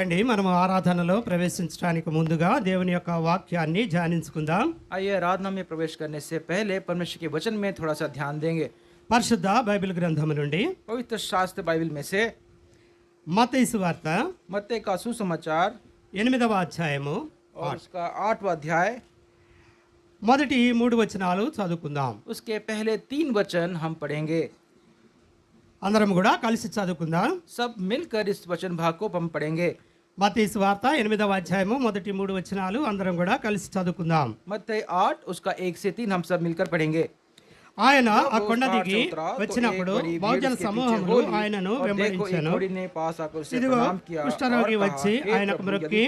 రండి మనం ఆరాధనలో ప్రవేశించడానికి ముందుగా దేవుని యొక్క వాక్యాన్ని ధ్యానించుకుందాం. आइए आराधना में प्रवेश करने से पहले परमेश्वर के वचन में थोड़ा सा ध्यान देंगे। పరిశుద్ధ బైబిల్ గ్రంథము నుండి पवित्र शास्त्र बाइबल में से మత్తయి సువార్త मत्ती का सुसमाचार 8వ అధ్యాయము और उसका 8वां अध्याय, మొదటి 3 వచనాలు చదువుకుందాం. उसके पहले 3 वचन हम पढ़ेंगे। అందరం కూడా కలిసి చదువుకుందాం. सब मिलकर इस वचन भाग को हम पढ़ेंगे। మత్తయి సువార్త 8వ అధ్యాయము మొదటి 3 వచనాలు అందరం కూడా కలిసి చదువుకుందాం. मत्ती 8 उसका 1 से 3 हम सब मिलकर पढ़ेंगे। ఆయన ఆ కొండ దిగి వచ్చినప్పుడు బహుజన సమూహములు ఆయనను వెంబడించెను. ఇదిగో కుష్ఠరోగి వచ్చి ఆయనకు మొక్కి,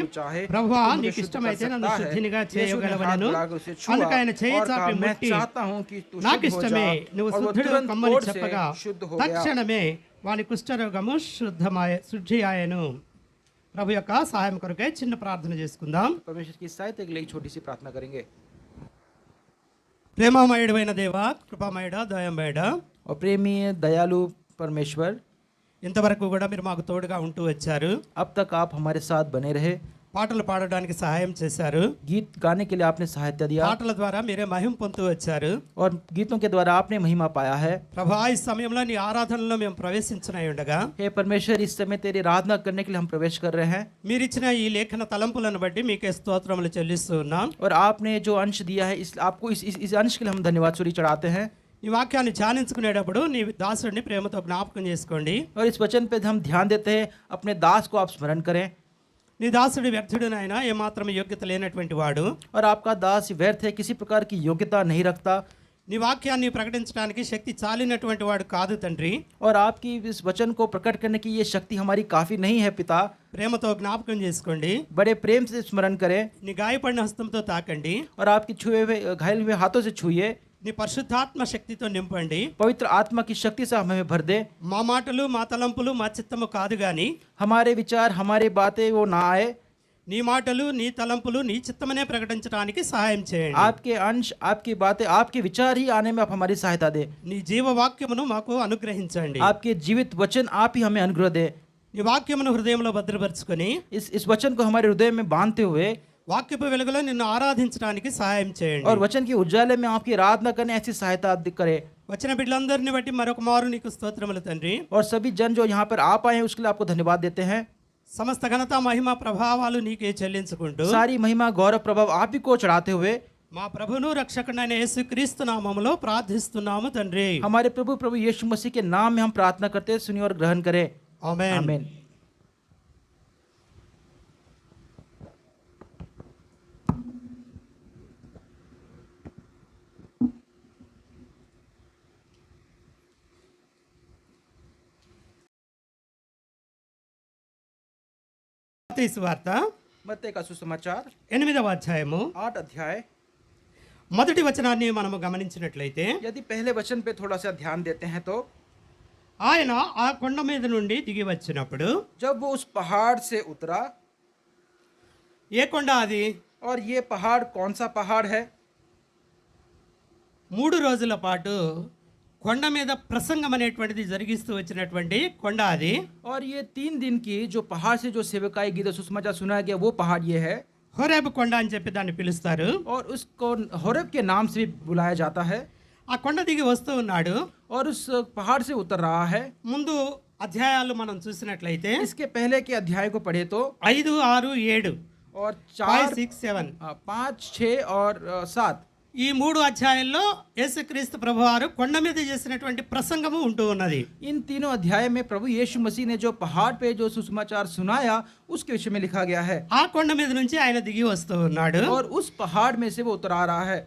ప్రభువా నీకు ఇష్టమైతే నన్ను శుద్ధినిగా చేయగలవనెను. అందుకు ఆయన చేయి చాపి ముట్టి, నాకు ఇష్టమే, నువ్వు శుద్ధుడు కమ్మని చెప్పగా తక్షణమే వాని కుష్ఠరోగము శుద్ధి ఆయను. ప్రభు యొక్క సహాయం కొరకై చిన్న ప్రార్థన చేసుకుందాం. परमेश्वर की सहायता के लिए छोटी सी प्रार्थना करेंगे। ప్రేమమయుడైన దేవా, కృపామయుడ, దయామయుడ, और प्रेमी दयालु परमेश्वर, ఇంతవరకు కూడా మీరు మాకు తోడుగా ఉంటూ వచ్చారు. अब तक आप हमारे साथ बने रहे। పాటలు పాడడానికి సహాయం చేశారు. गीत गाने के लिए आपने सहायता दिया పాటల ద్వారా మీరే మహిమ పొందుతూ వచ్చారు. और गीतों के द्वारा आपने महिमा पाया है। ప్రభా, ఈ సమయంలో నీ ఆరాధనలో మేము ప్రవేశించనై ఉండగా हे परमेश्वर, इस समय तेरी आराधना करने के लिए हम प्रवेश कर रहे हैं। మీరిచ్చిన ఈ లేఖన తలంపులను బట్టి మీకే స్తోత్రములు చెల్లిస్తూ ఉన్నాం. और आपने जो अंश दिया है, इस आपको इस अंश के लिए हम धन्यवाद सूरी चढ़ाते हैं। ఈ వాక్యాన్ని ధ్యానించుకునేటప్పుడు నీ దాసుడిని ప్రేమతో జ్ఞాపకం చేసుకోండి. और इस वचन पे हम ध्यान देते हैं, अपने दास को आप स्मरण करें। నీ దాసుడి వ్యర్థుడునైనా ఏమాత్రం యోగ్యత లేనటువంటి వాడు. और आपका दास व्यर्थ है, किसी प्रकार की योग्यता नहीं रखता। నీ వాక్యాన్ని ప్రకటించడానికి శక్తి చాలినటువంటి వాడు కాదు తండ్రి. और आपकी इस वचन को प्रकट करने की ये शक्ति हमारी काफ़ी नहीं है पिता। ప్రేమతో జ్ఞాపకం చేసుకోండి. बड़े प्रेम से स्मरण करें నీ గాయపడిన హస్తంతో తాకండి. और आपकी छुए हुए घायल हुए हाथों से छुइए। నీ పరిశుద్ధాత్మ శక్తితో నింపండి. पवित्र आत्मा की शक्ति से हमें भर दे। మా మాటలు, మా తలంపులు, మా చిత్తము కాదు గాని हमारे विचार, हमारी बातें वो ना आए। నీ మాటలు, నీ తలంపులు, నీ చిత్తమనే ప్రకటించడానికి సహాయం చేయండి. आपके अंश, आपकी बातें, आपके विचार ही आने में आप हमारी सहायता दे। నీ జీవవాక్యమును మాకు అనుగ్రహించండి. आपके जीवित वचन आप ही हमें अनुग्रह दे। నీ వాక్యమును హృదయంలో భద్రపరుచుకొని इस वचन को हमारे हृदय में बांधते हुए వాక్యపు వెలుగులో నిన్ను ఆరాధించడానికి సహాయం చేయండి. और वचन के उजाले में आपकी आराधना करने ऐसी सहायता आप करे। వచ్చిన బిడ్డలందరిని బట్టి మరొక మారు నీకు స్తోత్రములు తండ్రి. और सभी जन जो यहाँ पर आप आए हैं उसके लिए आपको धन्यवाद देते हैं। సమస్త ఘనత, మహిమ, ప్రభావాలు నీకే చెల్లించుకుంటూ सारी महिमा, गौरव, प्रभाव आप ही को चढ़ाते हुए మా ప్రభును రక్షకుడైన యేసుక్రీస్తు నామములో ప్రార్థిస్తున్నాము తండ్రి. हमारे प्रभु यीशु मसीह के नाम में हम प्रार्थना करते हैं, सुनिए और ग्रहण करें। ఆమేన్. आमीन। మత్తయి సువార్త मत्ती का सुसमाचार 8వ అధ్యాయము 8 अध्याय, మొదటి వచనాన్ని మనము గమనించినట్లయితే यदि पहले वचन पे थोड़ा सा ध्यान देते हैं तो ఆయన ఆ కొండ మీద నుండి దిగి వచ్చినప్పుడు, जब वो उस पहाड़ से उतरा, ఏ కొండ అది? और ये पहाड़ कौन सा पहाड़ है? 3 రోజుల పాటు కొండ మీద ప్రసంగం అనేటువంటిది జరిగిస్తూ వచ్చినటువంటి కొండ అది. और ये 3 दिन की जो पहाड़ से जो सेवकाई गीत सुसमाचार सुनाया गया वो पहाड़ ये है। హోరేబు కొండ అని చెప్పి దాన్ని పిలుస్తారు. और उसको होरेब के नाम से भी बुलाया जाता है। ఆ కొండ దిగి వస్తూ ఉన్నాడు. और उस पहाड़ से उतर रहा है। ముందు అధ్యాయాలు మనం చూసినట్లయితే इसके पहले के अध्याय को पढ़े तो 5, 6, 7 और 5, 4, 6, 7 5, 6 और 7 ఈ 3 అధ్యాయాల్లో యేసుక్రీస్తు ప్రభువారు కొండ మీద చేసినటువంటి ప్రసంగము ఉంటూ ఉన్నది. इन तीनों अध्याय में प्रभु यीशु मसीह ने जो पहाड़ पे जो सुसमाचार सुनाया उसके विषय में लिखा गया है। ఆ కొండ మీద నుంచి ఆయన దిగి వస్తూ ఉన్నాడు. और उस पहाड़ में से वो उतर आ रहा है।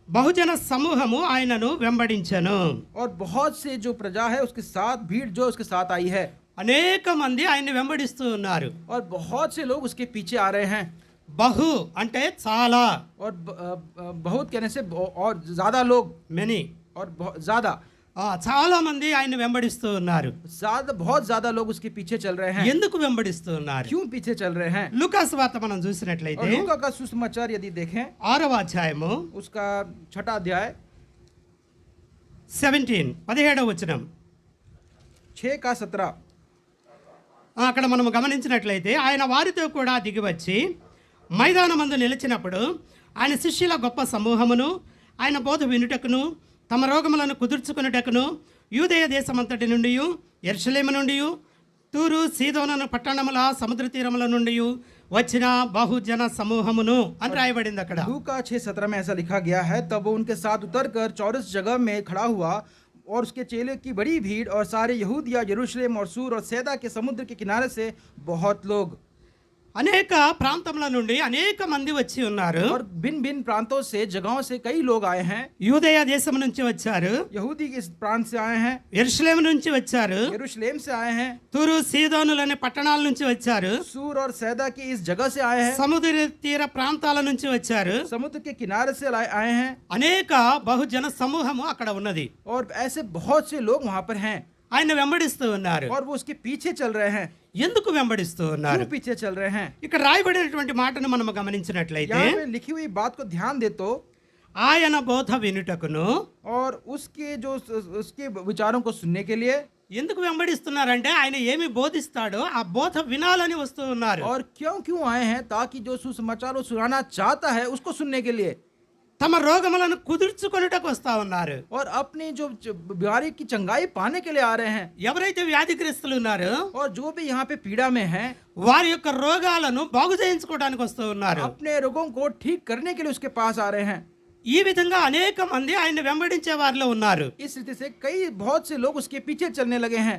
బహుజన సమూహము ఆయనను వెంబడించెను. और बहुत से जो प्रजा है उसके साथ, भीड़ जो उसके साथ आई है, అనేక మంది ఆయన్ని వెంబడిస్తూ ఉన్నారు. और बहुत से लोग उसके पीछे आ रहे हैं। బహు అంటే చాలా, और बहुत कहने से और ज़्यादा लोग, మెనీ, और ज़्यादा చాలా మంది ఆయన్ని వెంబడిస్తూ ఉన్నారు. बहुत ज़्यादा लोग उसके पीछे चल रहे हैं। ఎందుకు వెంబడిస్తూ ఉన్నారు? क्यों पीछे चल रहे हैं? లూకా సువార్త మనం और చూసినట్లయితే लूका का सुसमाचार यदि देखें, 6వ అధ్యాయము उसका 6वां अध्याय 17వ వచనం. 6 का 17 అక్కడ మనం గమనించినట్లయితే ఆయన వారితో కూడా దిగివచ్చి మైదానమందు నిలిచినప్పుడు ఆయన శిష్యుల గొప్ప సమూహమును ఆయన బోధ వినుటకును తమ రోగములను కుదుర్చుకున్నటకును యూదయ దేశమంతటి నుండి యెరూషలేము నుండి తూరు సీదోను పట్టణముల సముద్ర తీరముల నుండి వచ్చిన బహుజన సమూహమును అని రాయబడింది అక్కడ. लूका 6:17 में ऐसा लिखा गया है, तब वो उनके साथ उतरकर चौरस जगह में खड़ा हुआ और उसके चेले की बड़ी भीड़ और सारे यहूदिया यरूशलेम और सूर और सैदा के समुद्र के किनारे से बहुत लोग. అనేక ప్రాంతముల నుండి అనేక మంది వచ్చి ఉన్నారు. और भिन्न भिन्न प्रांतों से जगहों से कई लोग आए हैं. యూదయ దేశం నుంచి వచ్చారు, यहूदी के प्रांत से आए हैं, యెరూషలేము నుంచి వచ్చారు, यरूशलेम से आए हैं, తూరు సీదోనులనే పట్టణాల నుంచి వచ్చారు, सूर और सैदा की इस जगह से आए हैं, సముద్ర తీర ప్రాంతాల నుంచి వచ్చారు. समुद्र के किनारे से आए हैं. అనేక బహుజన సమూహము అక్కడ ఉన్నది. और ऐसे बहुत से लोग वहां पर हैं ఆయన వెంబడిస్తూ ఉన్నారు. और वो उसके पीछे चल रहे हैं. ఎందుకు వెంబడిస్తూ ఉన్నారు? क्यों पीछे चल रहे हैं? ఇక్కడ రాయబడినటువంటి మాటను మనం గమనించినట్లయితే यहाँ पे लिखी हुई बात को ध्यान दे तो ఆయన బోధ వినుటకును और उसके विचारों को सुनने के लिए. ఎందుకు వెంబడిస్తున్నారంటే ఆయన ఏమి బోధిస్తాడో ఆ బోధ వినాలని వస్తూ ఉన్నారు. और क्यों आए हैं? ताकि जो सुसमाचार वो सुनाना चाहता है उसको सुनने के लिए. తమ రోగములను కుదుర్చుకొనుటకు వస్తా ఉన్నారు. और अपनी जो बीमारी की चंगाई पाने के लिए आ रहे हैं. ఎవరైతే వ్యాధిగ్రస్తులు ఉన్నారో और जो भी यहाँ पे पीड़ा में हैं, వారి యొక్క రోగాలను బాగు చేయించుకోవడానికి వస్తూ ఉన్నారు. अपने रोगों को ठीक करने के लिए उसके पास आ रहे हैं. ఈ విధంగా అనేక మంది ఆయన వెంబడించే వారిలో ఉన్నారు. इस रीति से बहुत से लोग उसके पीछे चलने लगे हैं.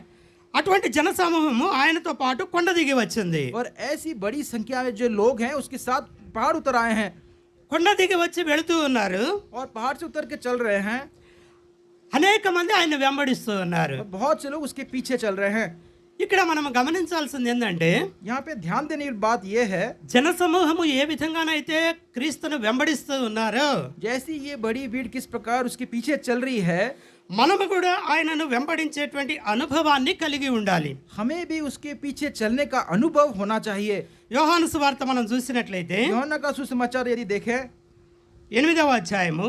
అటువంటి జన సమూహము ఆయనతో పాటు కొండ దిగి వచ్చింది. और ऐसी बड़ी संख्या में जो लोग हैं उसके साथ पहाड़ उतर आए हैं. కొండ దిగి వచ్చి వెళుతూ ఉన్నారు. और पहाड़ से उतर के चल रहे हैं. అనేక మంది ఆయన వెంబడిస్తూ ఉన్నారు. और बहुत से लोग उसके पीछे चल रहे हैं. ఇక్కడ మనం గమనించాల్సింది ఏంటంటే यहाँ पे ध्यान देने की बात यह है, జన సమూహము ఏ విధంగానైతే క్రీస్తును వెంబడిస్తూ ఉన్నారో जैसी ये बड़ी भीड़ किस प्रकार उसके पीछे चल रही है, మనము కూడా ఆయనను వెంబడించేటువంటి అనుభవాన్ని కలిగి ఉండాలి. हमें भी उसके पीछे चलने का अनुभव होना चाहिए. యోహాను సువార్త మనం చూసినట్లయితే यूहन्ना का सुसमाचार यदि देखें 8వ అధ్యాయము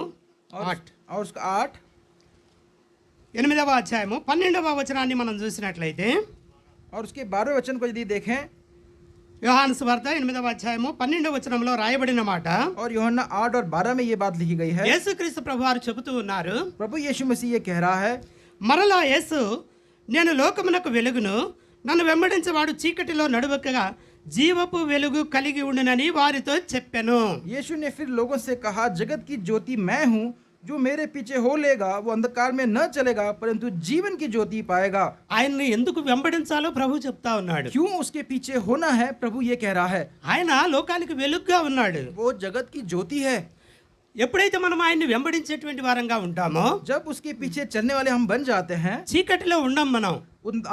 8వ అధ్యాయము 12వ వచనాన్ని మనం చూసినట్లయితే और उसके 12वें वचन को यदि देखें, యోహాను సువార్త 8వ అధ్యాయము 12వ వచనంలో రాయబడిన మాట, और यूहन्ना 8 और 12 में ये बात लिखी गई है. యేసుక్రీస్తు ప్రభువారు చెబుతూ ఉన్నారు, प्रभु यीशु मसीह ये कह रहा है, మరలా యేసు నేను లోకమునకు వెలుగును, నన్ను వెంబడించేవాడు చీకటిలో నడువకగా జీవపు వెలుగు కలిగి ఉండునని వారితో చెప్పెను. यीशु ने फिर लोगों से कहा, जगत की ज्योति मैं हूँ, जो मेरे पीछे हो लेगा वो अंधकार में न चलेगा परंतु जीवन की ज्योति पाएगा. ఆయన్ని ఎందుకు వెంబడించాలో ప్రభు చెప్తా ఉన్నాడు. क्यों उसके पीछे होना है, प्रभु ये कह रहा है. ఆయన లోకానికి వెలుగుగా ఉన్నాడు. वो जगत की ज्योति है. ఎప్పుడైతే మనం ఆయన్ని వెంబడించేటువంటి వారంగా ఉంటామో, जब उसके पीछे चलने वाले हम बन जाते हैं, చీకటిలో ఉండం మనం.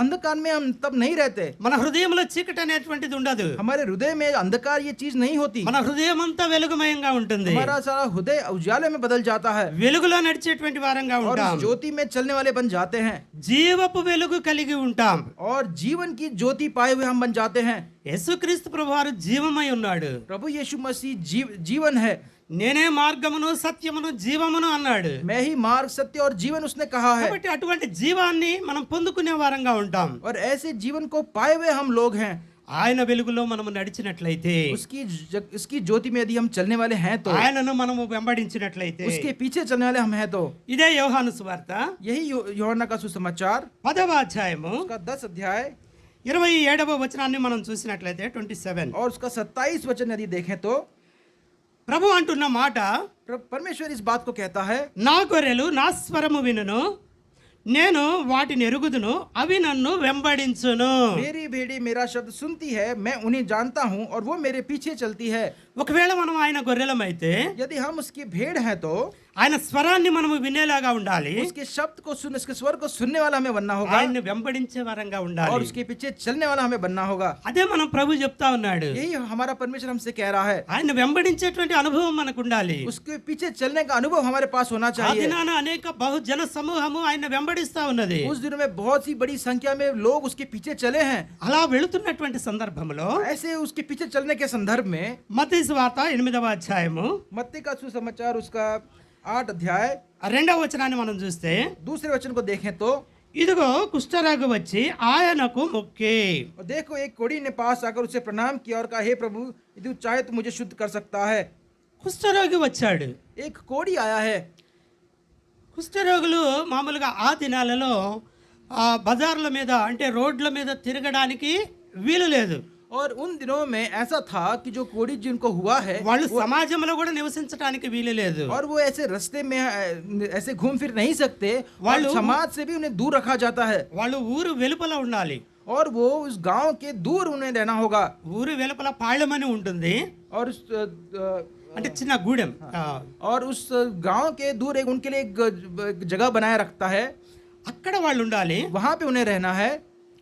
अंधकार में हम तब नहीं रहते. మన హృదయంలో చీకటి అనేటువంటిది ఉండదు. हमारे हृदय में अंधकार ये चीज नहीं होती. మన హృదయం అంతా వెలుగుమయంగా ఉంటుంది. हमारा सारा हृदय उजाले में बदल जाता है వెలుగులో నడిచేటువంటి వారంగా और ఉంటాం. ज्योति में चलने वाले बन जाते हैं జీవపు వెలుగు కలిగి ఉంటాం. और जीवन की ज्योति पाए हुए हम बन जाते हैं. యేసుక్రీస్తు ప్రభువారు జీవమై ఉన్నాడు. प्रभु यीशु मसीह जीवन है. నేనే మార్గమును సత్యమును జీవమును అన్నాడు. मैं ही मार्ग सत्य और जीवन उसने कहा है. కాబట్టి అటువంటి జీవాన్ని మనం పొందుకునే వారంగా ఉంటాం. और ऐसे जीवन को पाए हुए हम लोग हैं. ఆయన వెలుగులో మనము నడిచినట్లయితే, उसकी ज्योति में यदि हम चलने वाले हैं तो, ఆయనను మనము వెంబడించినట్లయితే, उसके पीछे चलने वाले हम हैं तो, ఇదే యోహాను సువార్త यही यूहन्ना का सुसमाचार 10వ అధ్యాయము उसका 10 अध्याय 27వ వచనాన్ని మనం చూసినట్లయితే 27 और उसका 27 वचन यदि देखें तो ప్రభు అంటున్న మాట, परमेश्वर इस बात को कहता है, నా గొర్రెలు నా స్వరము వినును, నేను వాటిని ఎరుగుదును, అవి నన్ను వెంబడించును. मेरी भेड़ी मेरा शब्द सुनती है, मैं उन्हें जानता हूँ और वो मेरे पीछे चलती है. ఒకవేళ మనం ఆయన గొర్రెలమైతే यदि हम उसकी भेड़ हैं तो ఆయన స్వరాన్ని మనము వినేలాగా ఉండాలి. उसके शब्द को उसके स्वर को सुनने वाला हमें बनना होगा ఆయన్ని వెంబడించే వారంగా और ఉండాలి. उसके पीछे चलने वाला हमें बनना होगा. అదే మనం ప్రభు చెప్తా ఉన్నాడు. यही हमारा परमेश्वर हमसे कह रहा है. ఆయన వెంబడించేటువంటి అనుభవం మనకు ఉండాలి. उसके पीछे चलने का अनुभव हमारे पास होना ఆ चाहिए. దినాన అనేక బహుజన సమూహము ఆయన వెంబడిస్తా ఉన్నది. उस दिनों में बहुत सी बड़ी संख्या में लोग उसके पीछे चले हैं. అలా వెళుతున్నటువంటి సందర్భంలో ऐसे उसके पीछे चलने के संदर्भ में మత్తయి సువార్త 8వ అధ్యాయము मत्ती का सुसमाचार उसका 8 अध्याय 2వ వచనాన్ని మనం చూస్తే, दूसरे वचन को देखें तो ఇదిగో కుష్ఠరోగి వచ్చి ఆయనకు మొక్కి. और देखो एक कोढ़ी ने पास आकर उसे प्रणाम किया और कहा, हे प्रभु, यदि तू चाहे तो मुझे शुद्ध कर सकता है। కుష్ఠరోగి వచ్చాడు. एक कोढ़ी आया है। కుష్ఠరోగులు మామూలుగా ఆ దినాలలో బజార్ల మీద అంటే రోడ్ల మీద తిరగడానికి వీలు లేదు. और उन दिनों में ऐसा था कि जो कोढ़ी जिनको हुआ है వాళ్ళు సమాజంలో కూడా నివసించడానికి వీలు లేదు. और वो ऐसे रास्ते में ऐसे घूम फिर नहीं सकते, వాళ్ళు समाज से भी उन्हें दूर रखा जाता है వాళ్ళు ఊరు వెలుపల ఉండాలి. और वो उस गांव के दूर उन्हें रहना होगा। ఊరు వెలుపల పాళెమని ఉంటుంది, और उस అంటే చిన్న గూడెం. और उस गांव के दूर एक उनके लिए एक जगह बनाया रखता है, అక్కడ వాళ్ళు ఉండాలి. वहां पे उन्हें रहना है।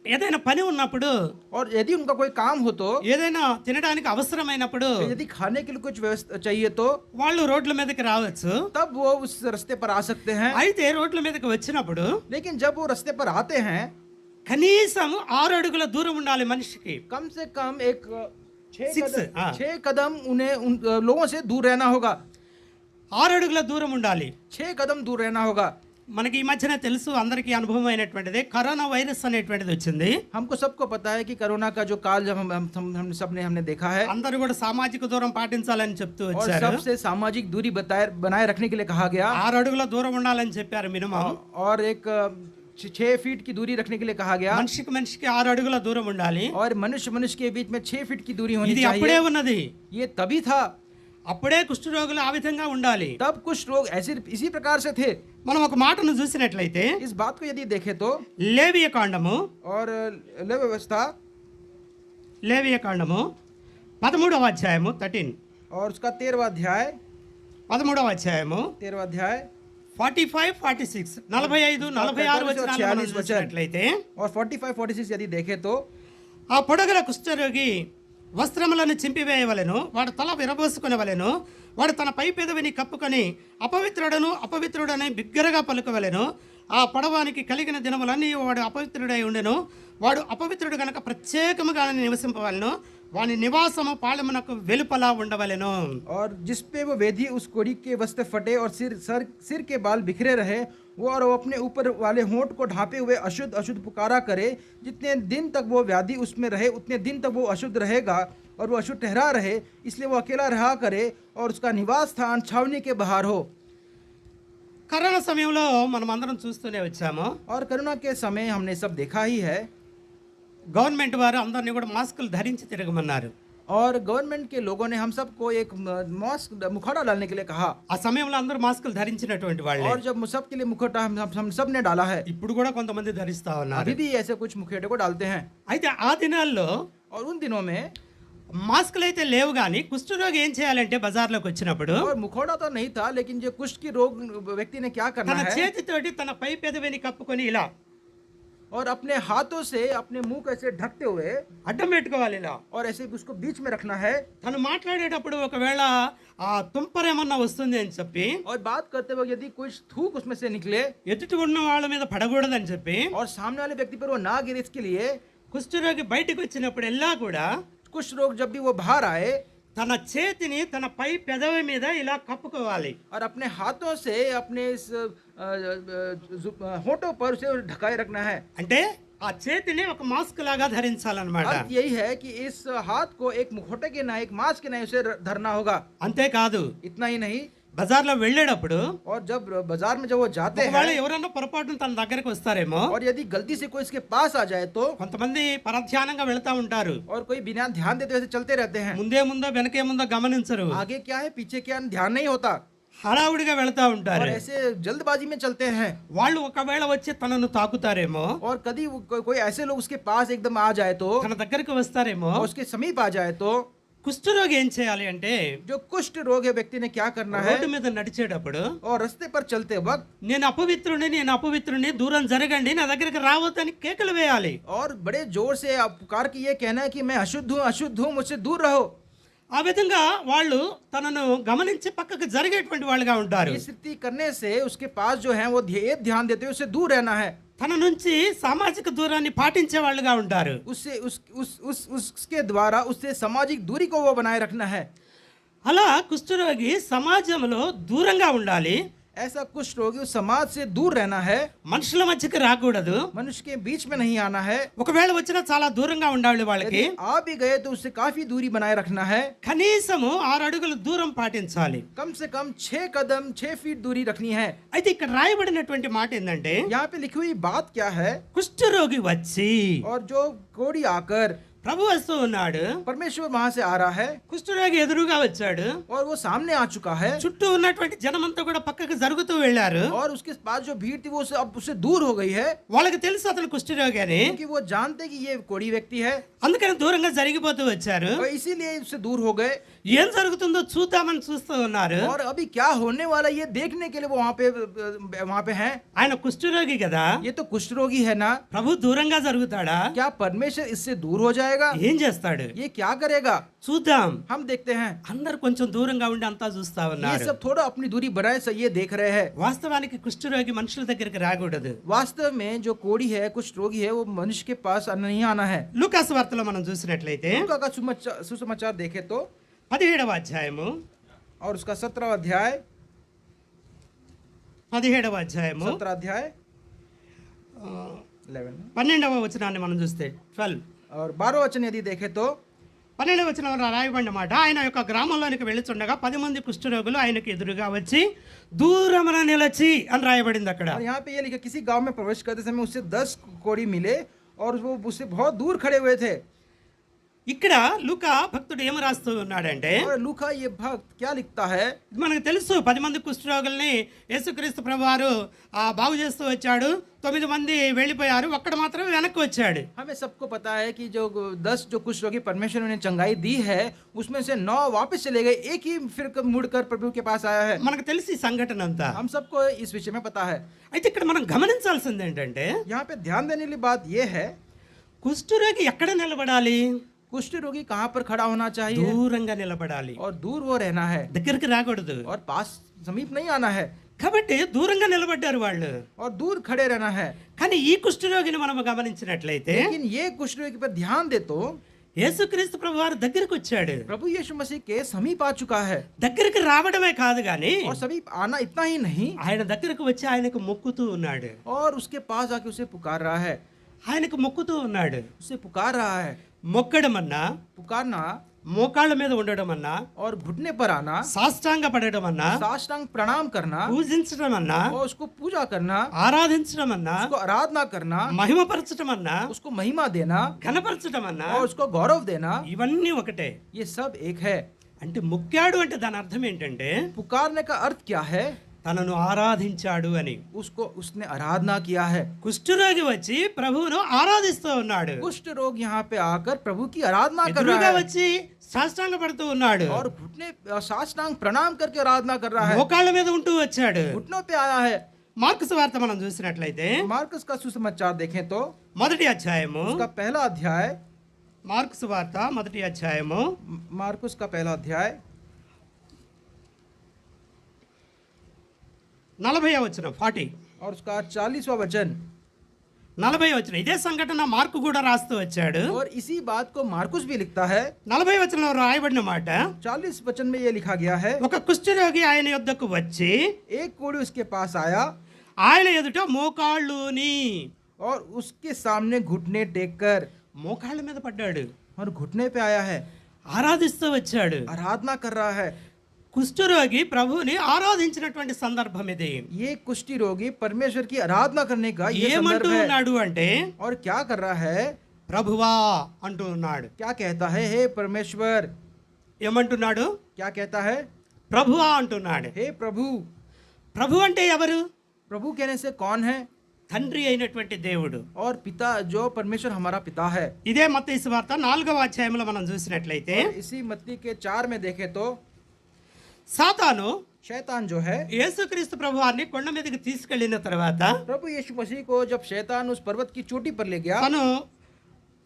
ఏదైనా పని ఉన్నప్పుడు, और यदि उनका कोई काम हो तो, ఏదైనా తినడానికి అవసరమైనప్పుడు, यदि खाने के लिए कुछ व्यवस्था चाहिए तो వాళ్ళు రోడ్ల మీదకి రావచ్చు. तब वो उस रास्ते पर आ सकते हैं। అయితే రోడ్ల మీదకి వచ్చినప్పుడు, लेकिन जब वो रास्ते पर आते हैं, కనీసం 6 అడుగుల దూరం ఉండాలి మనిషికి. कम से कम एक 6 6 कदम उन्हें उन लोगों से दूर रहना होगा। 6 అడుగుల దూరం ఉండాలి. 6 कदम दूर रहना होगा। మనకి ఈ మధ్యన తెలుసు, అందరికీ అనుభవం అయినటువంటిది కరోనా వైరస్ అనేటువంటిది వచ్చింది. हमको सबको पता है कि कोरोना का जो काल जब हम सबने हमने देखा है, అందరూ కూడా సామాజిక దూరం పాటించాలని చెప్తూ और వచ్చారు. सबसे सामाजिक दूरी बनाए रखने के लिए कहा गया। 6 అడుగుల దూరం ఉండాలని చెప్పారు మినిమం. और एक 6 फीट की दूरी रखने के लिए कहा गया। మనిషికి 6 అడుగుల దూరం ఉండాలి. और मनुष्य के बीच में 6 फीट की दूरी होनी ఇది అప్పుడే चाहिए। ఉన్నది. ये तभी था, అప్పుడే కుష్ఠరోగులు ఆ విధంగా ఉండాలి. तब कुछ लोग ऐसे इसी प्रकार से थे। మనం ఒక మాటను చూసినట్లయితే इस बात को यदि देखें तो, లేవియ కాండము और लेवी व्यवस्था 13వ అధ్యాయము 13, और उसका 13वां अध्याय 13వ అధ్యాయము 13वां अध्याय 45, 46, 45, 46 వచనాలను చూసినట్లయితే, और 45, 46 यदि देखें तो, ఆ పొడగల కుష్ఠరోగి వస్త్రములను చింపివేయవలెను, వాడు తల విరబోసుకొనవలెను, వాడు తన పై పెదవిని కప్పుకొని అపవిత్రుడని బిగ్గరగా పలుకవలెను. ఆ పొడవానికి కలిగిన దినములన్నీ వాడు అపవిత్రుడై ఉండెను. వాడు అపవిత్రుడు గనక ప్రత్యేకముగా నివసింపవలెను, వాని నివాసము పాళెమునకు వెలుపల ఉండవలెను. और जिस पे वो वेदी उस कोढ़ी के वस्त्र फटे और सिर के बाल बिखरे रहे, वो और वो अपने ऊपर वाले होंठ को ढांपे हुए अशुद्ध पुकारा करे। जितने दिन तक वो व्याधि उसमें रहे, उतने दिन तक वो अशुद्ध रहेगा और वो अशुद्ध ठहरा रहे। इसलिए वो अकेला रहा करे और उसका निवास स्थान छावनी के बाहर हो। కరోనా సమయంలో మనం అందరం చూస్తూనే వచ్చాము. और कोरोना के समय हमने सब देखा ही है। గవర్నమెంట్ వారు అందరినీ కూడా మాస్కులు ధరించి తిరగమన్నారు. और गवर्नमेंट के लोगों ने हम सबको एक मास्क मुखौटा डालने के लिए कहा। ఆ సమయంలో అందరూ మాస్కులు ధరించినటువంటి వాళ్ళే. और जब सब के लिए मुखौटा हम सब ने डाला है। ఇప్పుడు కూడా కొంతమంది ధరిస్తా ఉన్నారు. अभी भी ऐसे कुछ मुखौटे को डालते हैं। అయితే ఆ దినాల్లో और उन दिनों में మాస్కులు అయితే లేవు, కానీ కుష్ఠరోగి ఏం చేయాలంటే బజార్లోకి వచ్చినప్పుడు और मुखौटा तो नहीं था, लेकिन जो कुष्ठ की रोग व्यक्ति ने क्या करना తన है, చేతితోటి తన పై పెదవిని కప్పుకొని ఇలా और अपने हाथों से अपने मुंह को ऐसे ढकते हुए అడ్డం పెట్టుకోవాలి ఇలా. और ऐसे उसको बीच में रखना है। తను మాట్లాడేటప్పుడు ఒకవేళ ఆ తుంపరేమన్నా వస్తుంది అని చెప్పి, और बात करते वक्त यदि कुछ थूक उसमें से निकले ఎదుటి ఉన్న వాళ్ళ మీద పడకూడదని చెప్పి, और सामने वाले व्यक्ति पर वो ना गिरे, इसके लिए కుష్ఠరోగి బయటకు వచ్చినప్పుడు ఎల్లా కూడా कुछ लोग जब भी वो बाहर आए, తన చేతిని తన పై పెదవి మీద ఇలా కప్పుకోవాలి. और अपने हाथों से अपने इस होठों पर उसे ढकाए रखना है। అంటే ఆ చేతిని ఒక మాస్క్ లాగా ధరించాలన్నమాట. अर्थ यही है कि इस हाथ को एक मुखौटे के ना एक मास्क के ना उसे धरना होगा। అంతేకాదు, इतना ही नहीं, బజార్లో వెళ్ళేటప్పుడు और जब बाजार में जब वो जाते ఒకవేళ हैं, ఎవరన్నా పొరపాటున తన దగ్గరకు వస్తారేమో, और यदि गलती से कोई इसके पास आ जाए तो, కొంతమంది పరధ్యానంగా వెళ్తా ఉంటారు. और कोई बिना ध्यान देते हुए चलते रहते हैं, ముందే ముందో వెనకే ముందో గమనించరు, आगे क्या है पीछे क्या है, ध्यान नहीं होता, హడావుడిగా వెళ్తా और ఉంటారు. ऐसे जल्दबाजी में चलते हैं। వాళ్ళు ఒకవేళ వచ్చి తనను తాకుతారేమో, और कभी कोई ऐसे लोग उसके पास एकदम आ जाए तो, తన దగ్గరకు వస్తారేమో. और उसके समीप आ जाए तो, కుష్ఠరోగి ఏం చేయాలి అంటే, जो कुष्ठ रोग है व्यक्ति ने क्या करना है, రోడ్డు మీద నడిచేటప్పుడు और रास्ते पर चलते वक्त నేను అపవిత్రుని దూరం జరగండి, నా దగ్గరికి రావద్దని కేకలు వేయాలి. और बड़े जोर से आप पुकार के ये कहना है कि मैं अशुद्ध हूँ, मुझसे दूर रहो। ఆ విధంగా వాళ్ళు తనను గమనించి పక్కకు జరిగేటువంటి వాళ్ళుగా ఉంటారు. इस रीति करने से उसके पास जो है वो ध्यान देते हुए उससे दूर रहना है। తన నుంచి సామాజిక దూరాన్ని పాటించే వాళ్ళుగా ఉంటారు. उससे उसके द्वारा उससे सामाजिक दूरी को वो बनाए रखना है। అలా కుష్ఠరోగి సమాజంలో దూరంగా ఉండాలి. ऐसा कुष्ठ रोगी उस समाज से दूर रहना है, మనుషుల మధ్యకి రాకూడదు. मनुष्य के बीच में नहीं आना है। ఒకవేళ వచ్చినా చాలా దూరంగా ఉండాలి వాళ్ళకి. यदि आ भी गए तो उससे काफी दूरी बनाए रखना है। కనీసము 6 అడుగుల దూరం పాటించాలి. कम से कम 6 कदम 6 फीट दूरी रखनी है। అయితే ఇక్కడ రాయబడినటువంటి మాట ఏంటంటే, यहाँ पे लिखी हुई बात क्या है? కుష్ఠరోగి వచ్చి, और जो कोढ़ी आकर, ప్రభు వస్తూ ఉన్నాడు, परमेश्वर वहां से आ रहा है కుష్ఠరోగి ఎదురుగా వచ్చాడు, और वो सामने आ चुका है, చుట్టూ ఉన్నటువంటి జనమంతా కూడా పక్కకు జరుగుతూ వెళ్ళారు. और उसके पास जो भीड़ थी वो अब उससे दूर हो गई है, వాళ్ళకి తెలుసు అతను కుష్ఠరోగి అని. क्योंकि वो जानते कि ये कोढ़ी व्यक्ति है, అందుకని దూరంగా జరిగిపోతూ వచ్చారు. और इसीलिए उससे दूर हो गए। ఏం జరుగుతుందో చూద్దామని చూస్తూ ఉన్నారు. और अभी क्या होने वाला ये देखने के लिए वो वहां पे हैं। ఆయన కుష్ఠరోగి కదా, ये तो कुष्ठ रोगी है ना, ప్రభు దూరంగా జరుగుతాడా? क्या परमेश्वर इससे दूर हो जाएगा? ఏం చేస్తాడు? ये क्या करेगा? చూద్దాం. हम देखते हैं। అందరు కొంచెం దూరంగా ఉండి అంతా చూస్తా ये ఉన్నారు. सब थोड़ा अपनी दूरी बनाए से ये देख रहे हैं। వాస్తవానికి కుష్ఠరోగి మనుషుల దగ్గరికి రాకూడదు. वास्तव में जो कोढ़ी है, कुष्ठ रोगी है, वो मनुष्य के पास नहीं आना है। లూకాసు వార్తలో మనం చూసినట్లయితే लूका का सुसमाचार देखे तो 17వ అధ్యాయము, और उसका 17वां अध्याय, 17వ అధ్యాయము 17 अध्याय 11 12వ వచనాన్ని మనం చూస్తే 12 और 12वां वचन यदि देखे तो 12వ వచనంలో రాయబడిన మాట, ఆయన యొక్క గ్రామంలోనికి వెళ్ళుచుండగా 10 మంది కుష్ఠరోగులు ఆయనకు ఎదురుగా వచ్చి దూరమున నిలచి అని రాయబడింది అక్కడ. और यहाँ पे ये लिखा, किसी गांव में प्रवेश करते समय उससे 10 कोढ़ी मिले और वो उससे बहुत दूर खड़े हुए थे। ఇక్కడ లూకా భక్తుడు ఏం రాస్తూ ఉన్నాడంటే, और लूका ये भक्त क्या लिखता है? మనకు తెలుసు 10 మంది కుష్ఠరోగుల్ని యేసుక్రీస్తు ప్రభువారు బాగు చేస్తూ వచ్చాడు. 9 మంది వెళ్ళిపోయారు, ఒక్కడు మాత్రమే వెనక్కి వచ్చాడు. हमें सबको पता है कि जो 10 जो कुष्ठ रोगी परमेश्वर ने चंगाई दी है, उसमें से 9 वापस चले गए, एक ही फिर मुड़कर प्रभु के पास आया है। మనకు తెలిసి ఈ సంఘటన అంతా. हम सबको इस विषय में पता है। అయితే ఇక్కడ మనం గమనించాల్సింది ఏంటంటే, यहाँ पे ध्यान देने वाली बात ये है, కుష్ఠరోగి ఎక్కడ నిలబడాలి? कुष्ठ रोगी कहाँ पर खड़ा होना चाहिए? దూరంగా నిలబడాలి, और दूर वो रहना है, దగ్గరికి రాకూడదు. और पास समीप नहीं आना है, కాబట్టి దూరంగా నిలబడ్డారు వాళ్ళు. और दूर खड़े रहना है। కానీ ఈ కుష్ఠరోగిని మనం గమనించినట్లయితే, लेकिन ये कुष्ठ रोगी पर ध्यान दे तो యేసుక్రీస్తు ప్రభువారు దగ్గరికి వచ్చాడు. प्रभु यीशु मसीह के समीप आ चुका है। దగ్గరికి రావడమే కాదు గాని, और समीप आना इतना ही नहीं, ఆయన దగ్గరకు వచ్చి ఆయనకు మొక్కుతూ ఉన్నాడు. और उसके पास आके उसे पुकार रहा है, ఆయనకు మొక్కుతూ ఉన్నాడు. उसे पुकार रहा है। మొక్కడం అన్నా, पुकारना మోకాళ్ళ మీద ఉండడం అన్నా, और घुटने पर आना, సాష్టాంగ పడడం అన్నా, साष्टांग प्रणाम करना, పూజించడం అన్నా, और उसको पूजा करना, ఆరాధించడం అన్నా, उसको आराधना करना, మహిమపరచడం అన్నా, उसको महिमा देना, ఘనపరచడం అన్నా, और उसको गौरव देना, ఇవన్నీ ఒకటే. ये सब एक है। అంటే మొక్కాడు అంటే దాని అర్థం ఏంటంటే, पुकारने का अर्थ क्या है? తనను ఆరాధించాడు అని. उसको उसने आराधना किया है। కుష్ఠరోగి వచ్చి ప్రభువును ఆరాధిస్తూ ఉన్నాడు. कुष्ठ रोग यहाँ पे आकर प्रभु की आराधना कर ఎదురుగా रहा है, వచ్చి సాష్టాంగ పడుతూ ఉన్నాడు. और घुटने साष्टांग प्रणाम करके आराधना कर रहा है, మోకాళ్ళ మీద ఉంటూ వచ్చాడు. घुटनों पे आया है। మార్కు సువార్త మనం చూసినట్లయితే मार्कस का सुसमाचार देखें तो మొదటి అధ్యాయము, उसका पहला अध्याय, మార్కు సువార్త మొదటి అధ్యాయము मार्कुस का पहला अध्याय 40వ వచనం 40 और उसका 40वां वचन, 40వ వచనం. ఇదే సంఘటన మార్కు కూడా రాస్తూ వచ్చాడు. और इसी बात को मार्कुस भी लिखता है। 40వ వచనంలో రాయబడిన మాట, 40 वचन में ये लिखा गया है, ఒక కుష్ఠరోగి ఆయన యొద్దకు వచ్చి एक कोढ़ी उसके पास आया ఆయన ఎదుట మోకాళ్ళుని, और उसके सामने घुटने टेक कर, మోకాళ్ళ మీద పడ్డాడు, और घुटने पे आया है, ఆరాధిస్తూ వచ్చాడు. आराधना कर रहा है। కుష్ఠరోగి ప్రభువుని ఆరాధించినటువంటి సందర్భం ఇది. ये कुष्ठी रोगी परमेश्वर की आराधना करने का ये ఏమంటూ संदर्भ है। ఉన్నాడు అంటే, और क्या कर रहा है? ప్రభువా అంటూ ఉన్నాడు. क्या कहता है? हे परमेश्वर। ఏమంటున్నాడు? क्या कहता है? ప్రభువా అంటున్నాడు. हे प्रभु। ప్రభు అంటే ఎవరు? प्रभु कहने से कौन है? తండ్రి అయినటువంటి దేవుడు. और पिता, जो परमेश्वर हमारा पिता है। ఇదే మత్తయి సువార్త 4వ అధ్యాయంలో మనం చూసినట్లయితే, और इसी मत्ती के 4 में देखे तो సాతాను शैतान जो है, యేసుక్రీస్తు ప్రభువారిని కొండ మీదకి తీసుకెళ్లిన తర్వాత प्रभु यीशु मसीह को जब शैतान उस पर्वत की चोटी पर ले गया, తను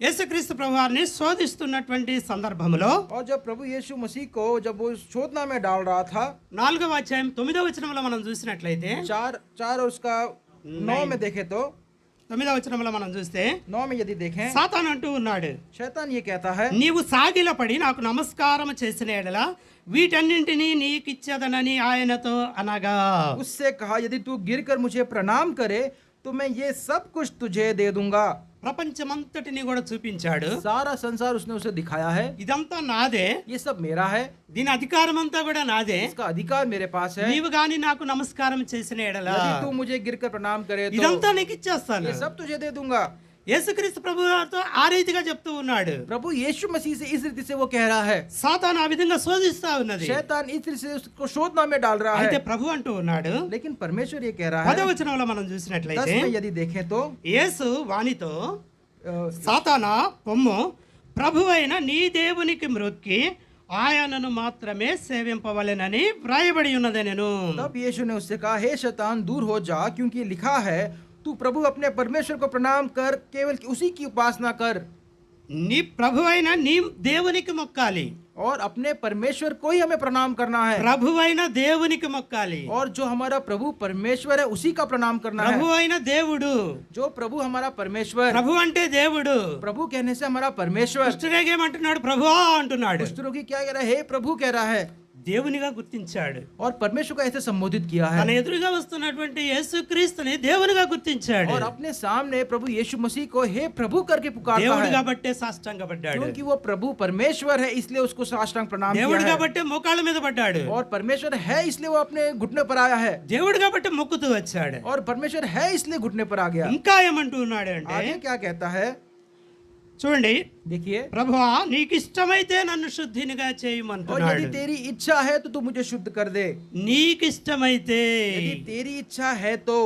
యేసుక్రీస్తు ప్రభువారిని శోధిస్తున్నటువంటి సందర్భంలో, और जब प्रभु यीशु मसीह को जब वो शोधना में डाल रहा था, 4వ అధ్యాయం 9వ వచనంలో మనం చూసినట్లయితే, 4 और उसका 9 में देखे तो 9వ వచనంలో మనం చూస్తే 9 में यदि देखें, సాతాను అంటూ ఉన్నాడు, शैतान ये कहता है, నీవు సాగిలపడి నాకు నమస్కారం చేసిన ఎడల వీటన్నింటినీ నీకిచ్చదనని ఆయనతో అనగా. उससे कहा, यदि तू गिरकर मुझे प्रणाम करे तो मैं ये सब कुछ तुझे दे दूंगा। ప్రపంచమంతటిని కూడా చూపించాడు. सारा संसार उसने उसे दिखाया है, ఇదంతా నాదే, ये सब मेरा है, దీని అధికారం అంతా కూడా నాదే, इसका अधिकार मेरे पास है। నీవు గాని నాకు నమస్కారం చేసిన ఎడల यदि तू मुझे गिरकर प्रणाम करे तो ఇదంతా నీకు ఇచ్చేస్తాను. ये सब तुझे दे दूंगा। యేసుక్రీస్తు ప్రభువుతో ఆ రీతిగా చెప్తూ ఉన్నాడు. प्रभु यीशु मसीह से इस रीति से वो कह रहा है। సాతాను ఆ విధంగా శోధిస్తా ఉన్నది. शैतान इस रीति से उसको शोधना में डाल रहा అయితే है, ప్రభు అంటూ ఉన్నాడు, लेकिन परमेश्वर ये कह रहा 10వ है, వచనంలో మనం 10 చూసినట్లయితే में यदि देखें तो యేసు వానితో, సాతానా పొమ్ము, ప్రభువైన నీ దేవునికి మ్రొక్కి ఆయనను మాత్రమే సేవింపవలెనని వ్రాయబడి ఉన్నదెనెను. तब यीशु ने उससे कहा, हे शैतान दूर हो जा, क्योंकि लिखा है, तू प्रभु अपने परमेश्वर को प्रणाम कर, केवल उसी की उपासना कर। నీ ప్రభువైన నీ దేవునికి మొక్కాలి, और अपने परमेश्वर को ही हमें प्रणाम करना है, ప్రభువైన దేవునికి మొక్కాలి. और जो हमारा प्रभु परमेश्वर है उसी का प्रणाम करना है। ప్రభువైన దేవుడు, जो प्रभु हमारा परमेश्वर, ప్రభు అంటే దేవుడు. प्रभु कहने से हमारा परमेश्वर। కుష్ఠరోగేమంటున్నాడు, ప్రభువా అంటున్నాడు. कुष्ठ रोगी क्या कह रहा है, हे प्रभु कह रहा है, దేవునిగా గుర్తించాడు. और परमेश्वर को ऐसे संबोधित किया తన है, ఎదురుగా వస్తున్నటువంటి యేసుక్రీస్తుని దేవునిగా గుర్తించాడు. और अपने सामने प्रभु यीशु मसीह को हे प्रभु करके पुकारता దేవుడు है, కాబట్టే సాష్టాంగపడ్డాడు. क्योंकि वो प्रभु परमेश्वर है, इसलिए उसको साष्टांग प्रणाम దేవుడు किया है। కాబట్టే మోకాళ్ళ మీద పడ్డాడు. और परमेश्वर है इसलिए वो अपने घुटने पर आया है, దేవుడు కాబట్టే మొక్కుతూ వచ్చాడు. और परमेश्वर है इसलिए घुटने पर आ गया। ఇంకా ఏమంటూ ఉన్నాడు అంటే, आगे क्या कहता है, చూడండి, देखिए, ప్రభువా నీకు ఇష్టమైతే నన్ను శుద్ధినిగా और చేయమంటున్నాడు. यदि तेरी इच्छा है तो तू मुझे शुद्ध कर दे। నీకు ఇష్టమైతే. यदि तेरी इच्छा है तो,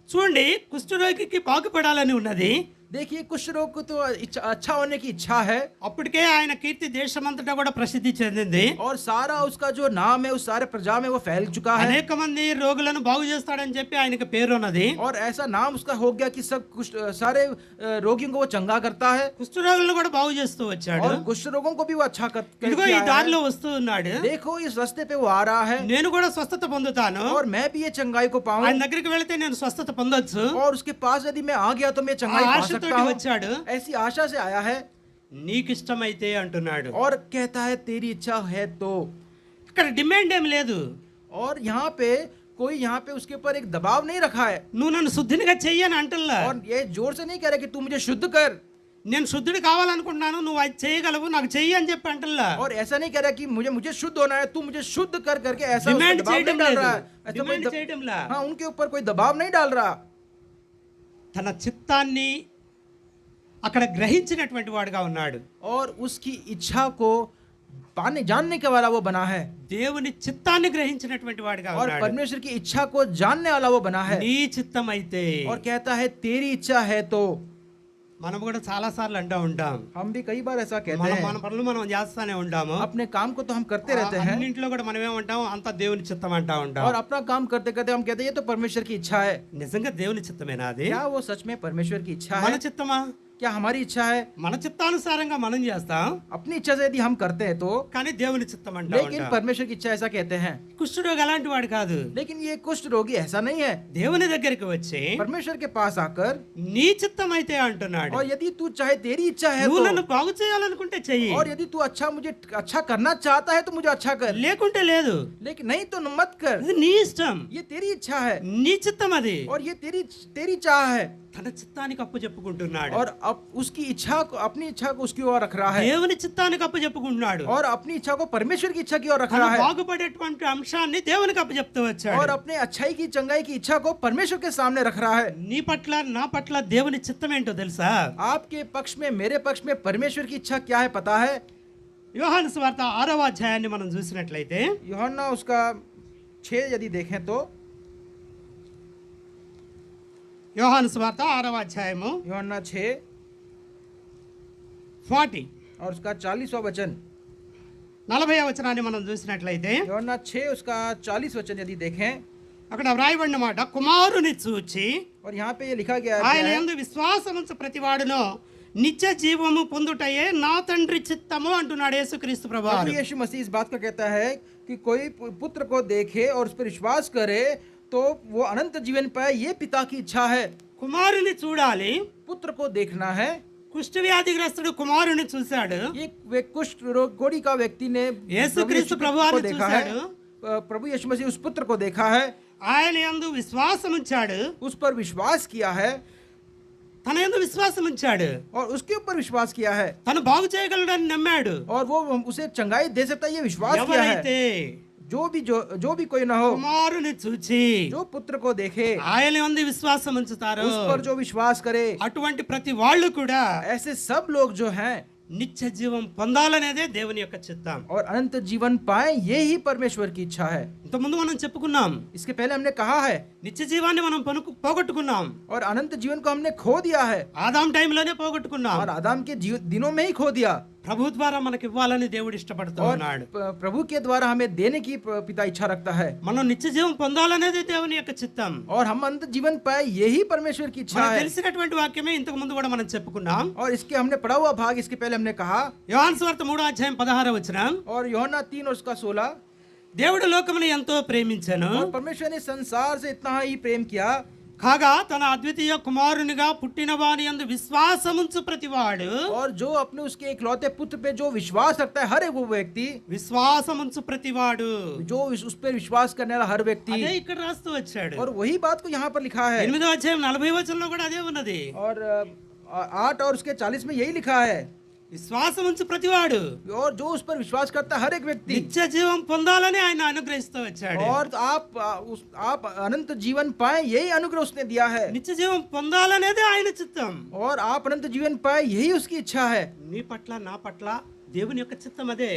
చూడండి, కుష్ఠరోగికి బాగుపడాలని ఉన్నది. देखिए कुष्ठ रोग को तो अच्छा होने की इच्छा है, అప్పటికే ఆయన కీర్తి దేశమంతటా కూడా ప్రసిద్ధి చెందింది. और सारा उसका जो नाम है उस सारे प्रजा में वो फैल चुका है, అనేక మంది రోగులను బాగు చేస్తాడని చెప్పి ఆయనకి పేరు ఉన్నది. और ऐसा नाम उसका हो गया कि सब सारे रोगियों को वो चंगा करता है, కుష్ఠరోగులను కూడా బాగు చేస్తూ వచ్చాడు. और कुष्ठ रोगों को भी वो अच्छा ఇదిగో ఈ किया है। దారిలో వస్తూ ఉన్నాడు, देखो इस रास्ते पे वो आ रहा है, నేను కూడా స్వస్థత పొందుతాను, और मैं भी ये चंगाई को पाऊं, ఆయన దగ్గరికి వెళితే నేను స్వస్థత పొందొచ్చు. और उसके पास यदि मैं आ गया तो मैं ఆ चंगाई पा ఆశతోటి सकता हूं। వచ్చాడు. ऐसी आशा से आया है, నీకు ఇష్టమైతే అంటున్నాడు. और कहता है तेरी इच्छा है तो। ఇక్కడ డిమాండ్ ఏం లేదు. और यहाँ पे कोई यहाँ पे उसके ऊपर एक दबाव नहीं रखा है, నువ్వు నన్ను శుద్ధినిగా చెయ్యని అంటల్లా. और ये जोर से नहीं कह रहा कि तू मुझे शुद्ध कर, నేను శుద్ధుడు కావాలనుకుంటున్నాను, నువ్వు అది చేయగలవు, నాకు చెయ్యి అని చెప్పి అంటల్లా. और ऐसा नहीं कह रहा कि मुझे शुद्ध होना है, तू मुझे शुद्ध कर करके ऐसा उस पे డిమాండ్ दबाव చేయడం नहीं डाल లేదు. रहा है, ऐसा कोई డిమాండ్ చేయడంలా. हाँ उनके ऊपर कोई दबाव नहीं डाल रहा, తన చిత్తాన్ని అక్కడ గ్రహించినటువంటి వాడుగా ఉన్నాడు. और उसकी इच्छा को पाने जानने के वाला वो बना है, దేవుని చిత్తాన్ని గ్రహించినటువంటి వాడుగా और ఉన్నాడు. परमेश्वर की इच्छा को जानने वाला वो बना है, నీ చిత్తం అయితే. और कहता है तेरी इच्छा है तो। మనం కూడా చాలా సార్లు అంటూ ఉంటాం, हम भी कई बार ऐसा कहते మన हैं, మన పనులు మనం చేస్తానే ఉంటాము. अपने काम को तो हम करते रहते हैं, అన్నింటిలో కూడా మనం ఏమంటాం, అంత దేవుని చిత్తం అంటా ఉంటాం. और अपना काम करते करते हम कहते हैं ये तो परमेश्वर की इच्छा है। నిజంగా దేవుని చిత్తమేనా అది? क्या वो सच में परमेश्वर की इच्छा మన है? చిత్తమా? क्या हमारी इच्छा है? మన చిత్తానుసారంగా మనం చేస్తాం, अपनी इच्छा से यदि हम करते हैं तो, కానీ దేవుని చిత్తం అంటా लेकिन ఉంటాం. परमेश्वर की इच्छा ऐसा कहते हैं। కుష్ఠరోగి అలాంటి వాడు కాదు. लेकिन ये कुष्ठ रोगी ऐसा नहीं है, దేవుని దగ్గరికి వచ్చి परमेश्वर के पास आकर, నీ చిత్తం అయితే అంటున్నాడు. और यदि तू चाहे तेरी इच्छा है నువ్వు तो, నన్ను బాగు చేయాలనుకుంటే చెయ్యి, और यदि तू मुझे अच्छा करना चाहता है तो मुझे अच्छा कर, లేకుంటే లేదు. लेकिन नहीं तो मत कर, అది నీ ఇష్టం, ये तेरी इच्छा है, నీ చిత్తం అది. और ये तेरी चाह है, తన చిత్తానికి అప్పు చెప్పుకుంటున్నాడు. और अब उसकी इच्छा को, अपनी इच्छा को उसकी ओर रख रहा है, దేవుని చిత్తానికి అప్పు చెప్పుకుంటున్నాడు. और अपनी इच्छा को परमेश्वर की इच्छा की ओर रख తన रहा है, బాగుపడేటువంటి అంశాన్ని దేవునికి అప్పు చెప్తూ వచ్చాడు. और अपने अच्छाई की चंगाई की इच्छा को परमेश्वर के सामने रख रहा है। నీ పట్ల నా పట్ల దేవుని చిత్తం ఏంటో తెలుసా? आपके पक्ष में मेरे पक्ष में परमेश्वर की इच्छा क्या है पता है? యోహాను సువార్త 6వ అధ్యాయాన్ని మనం చూసినట్లయితే, यूहन्ना उसका 6 यदि देखें तो, యోహాను సువార్త 6వ అధ్యాయము यूहन्ना 6 40 और उसका 40वां वचन, 40వ వచనాన్ని మనం చూసినట్లయితే, यूहन्ना 6 उसका 40 वचन यदि देखें, అక్కడ వ్రాయబడిన మాట, కుమారుని చూచి और यहाँ पे ये लिखा गया है ఆయన क्या है? యందు విశ్వాసముంచు ప్రతివాడును నిత్య జీవము పొందుటయే నా తండ్రి చిత్తము అంటున్నాడు యేసుక్రీస్తు ప్రభువు. प्रभु यीशु मसीह इस बात का कहता है कि कोई पुत्र को देखे और उस पर विश्वास करे तो वो अनंत जीवन पाए, ये पिता की इच्छा है। కుమారుని చూడాలి. पुत्र को देखना है. కుష్ఠ వ్యాధిగ్రస్తుడు కుమారుని చూశాడు. एक कुष्ठ कोड़ी का व्यक्ति ने యేసుక్రీస్తు ప్రభువారిని देखा है. చూశాడు. प्रभु यीशु मसीह उस पुत्र को देखा है, ఆయన యందు విశ్వాసం ఉంచాడు. उस पर विश्वास किया है తన యందు విశ్వాసం ఉంచాడు. और उसके ऊपर विश्वास किया है తను బాగు చేయగలడని నమ్మాడు. और वो उसे चंगाई दे सकता है ये विश्वास किया है. ఎవరైతే जो भी कोई ना हो, కుమారుని చూచి जो पुत्र को देखे, ఆయన యందు విశ్వాసం ఉంచుతారు, उस पर जो विश्वास करे, అటువంటి ప్రతి వాళ్ళు కూడా ऐसे सब लोग जो हैं నిత్య జీవం పొందాలనేదే దేవుని యొక్క చిత్తం. और अनंत जीवन पाए, ये ही परमेश्वर की इच्छा है. ఇంతకుముందు మనం చెప్పుకున్నాం, इसके पहले हमने कहा है నిత్య జీవాన్ని మనం పోగొట్టుకున్నాం. और अनंत जीवन को हमने खो दिया है ఆదాం టైంలోనే పోగొట్టుకున్నాం. और आदम के दिनों में ही खो दिया. ప్రభు ద్వారా మనకి ఇవ్వాలని దేవుడు ఇష్టపడుతూ और ఉన్నాడు. प्रभु के द्वारा हमें देने की पिता इच्छा रखता है మనం నిత్య జీవం పొందాలనేది దేవుని యొక్క చిత్తం. और हम अनंत जीवन पाए, यही परमेश्वर की इच्छा మనకు है. తెలిసినటువంటి వాక్యమే ఇంతకు ముందు కూడా మనం చెప్పుకున్నాం. और इसके हमने पढ़ा हुआ भाग इसके पहले हमने कहा, యోహాను సువార్త 3:16 और यूहन्ना 3 और उसका 16, దేవుడు లోకమును ఎంతో ప్రేమించెను, और परमेश्वर ने संसार से इतना ही प्रेम किया కాగా తన అద్వితీయ కుమారునిగా పుట్టిన వాని యందు విశ్వాసముంచు ప్రతివాడు, और जो अपने उसके इकलौते पुत्र पे जो विश्वास रखता है, हर एक वो व्यक्ति, విశ్వాసముంచు ప్రతివాడు, जो उस पर विश्वास करने वाला हर व्यक्ति, అదే ఇక్కడ రాస్తూ వచ్చాడు. और वही बात को यहाँ पर लिखा है. 8:40 కూడా అదే ఉన్నది. और 8 और उसके 40 में यही लिखा है, విశ్వాసముంచు ప్రతివాడు, और जो उस पर विश्वास करता है हर एक व्यक्ति, నిత్య జీవం పొందాలని ఆయన అనుగ్రహిస్తూ వచ్చాడు. और आप अनंत जीवन पाए, यही अनुग्रह उसने दिया है. నిత్య జీవం పొందాలనేదే ఆయన చిత్తం. और आप अनंत जीवन पाए, यही उसकी इच्छा है. నీ పట్ల నా పట్ల దేవుని యొక్క చిత్తం అదే.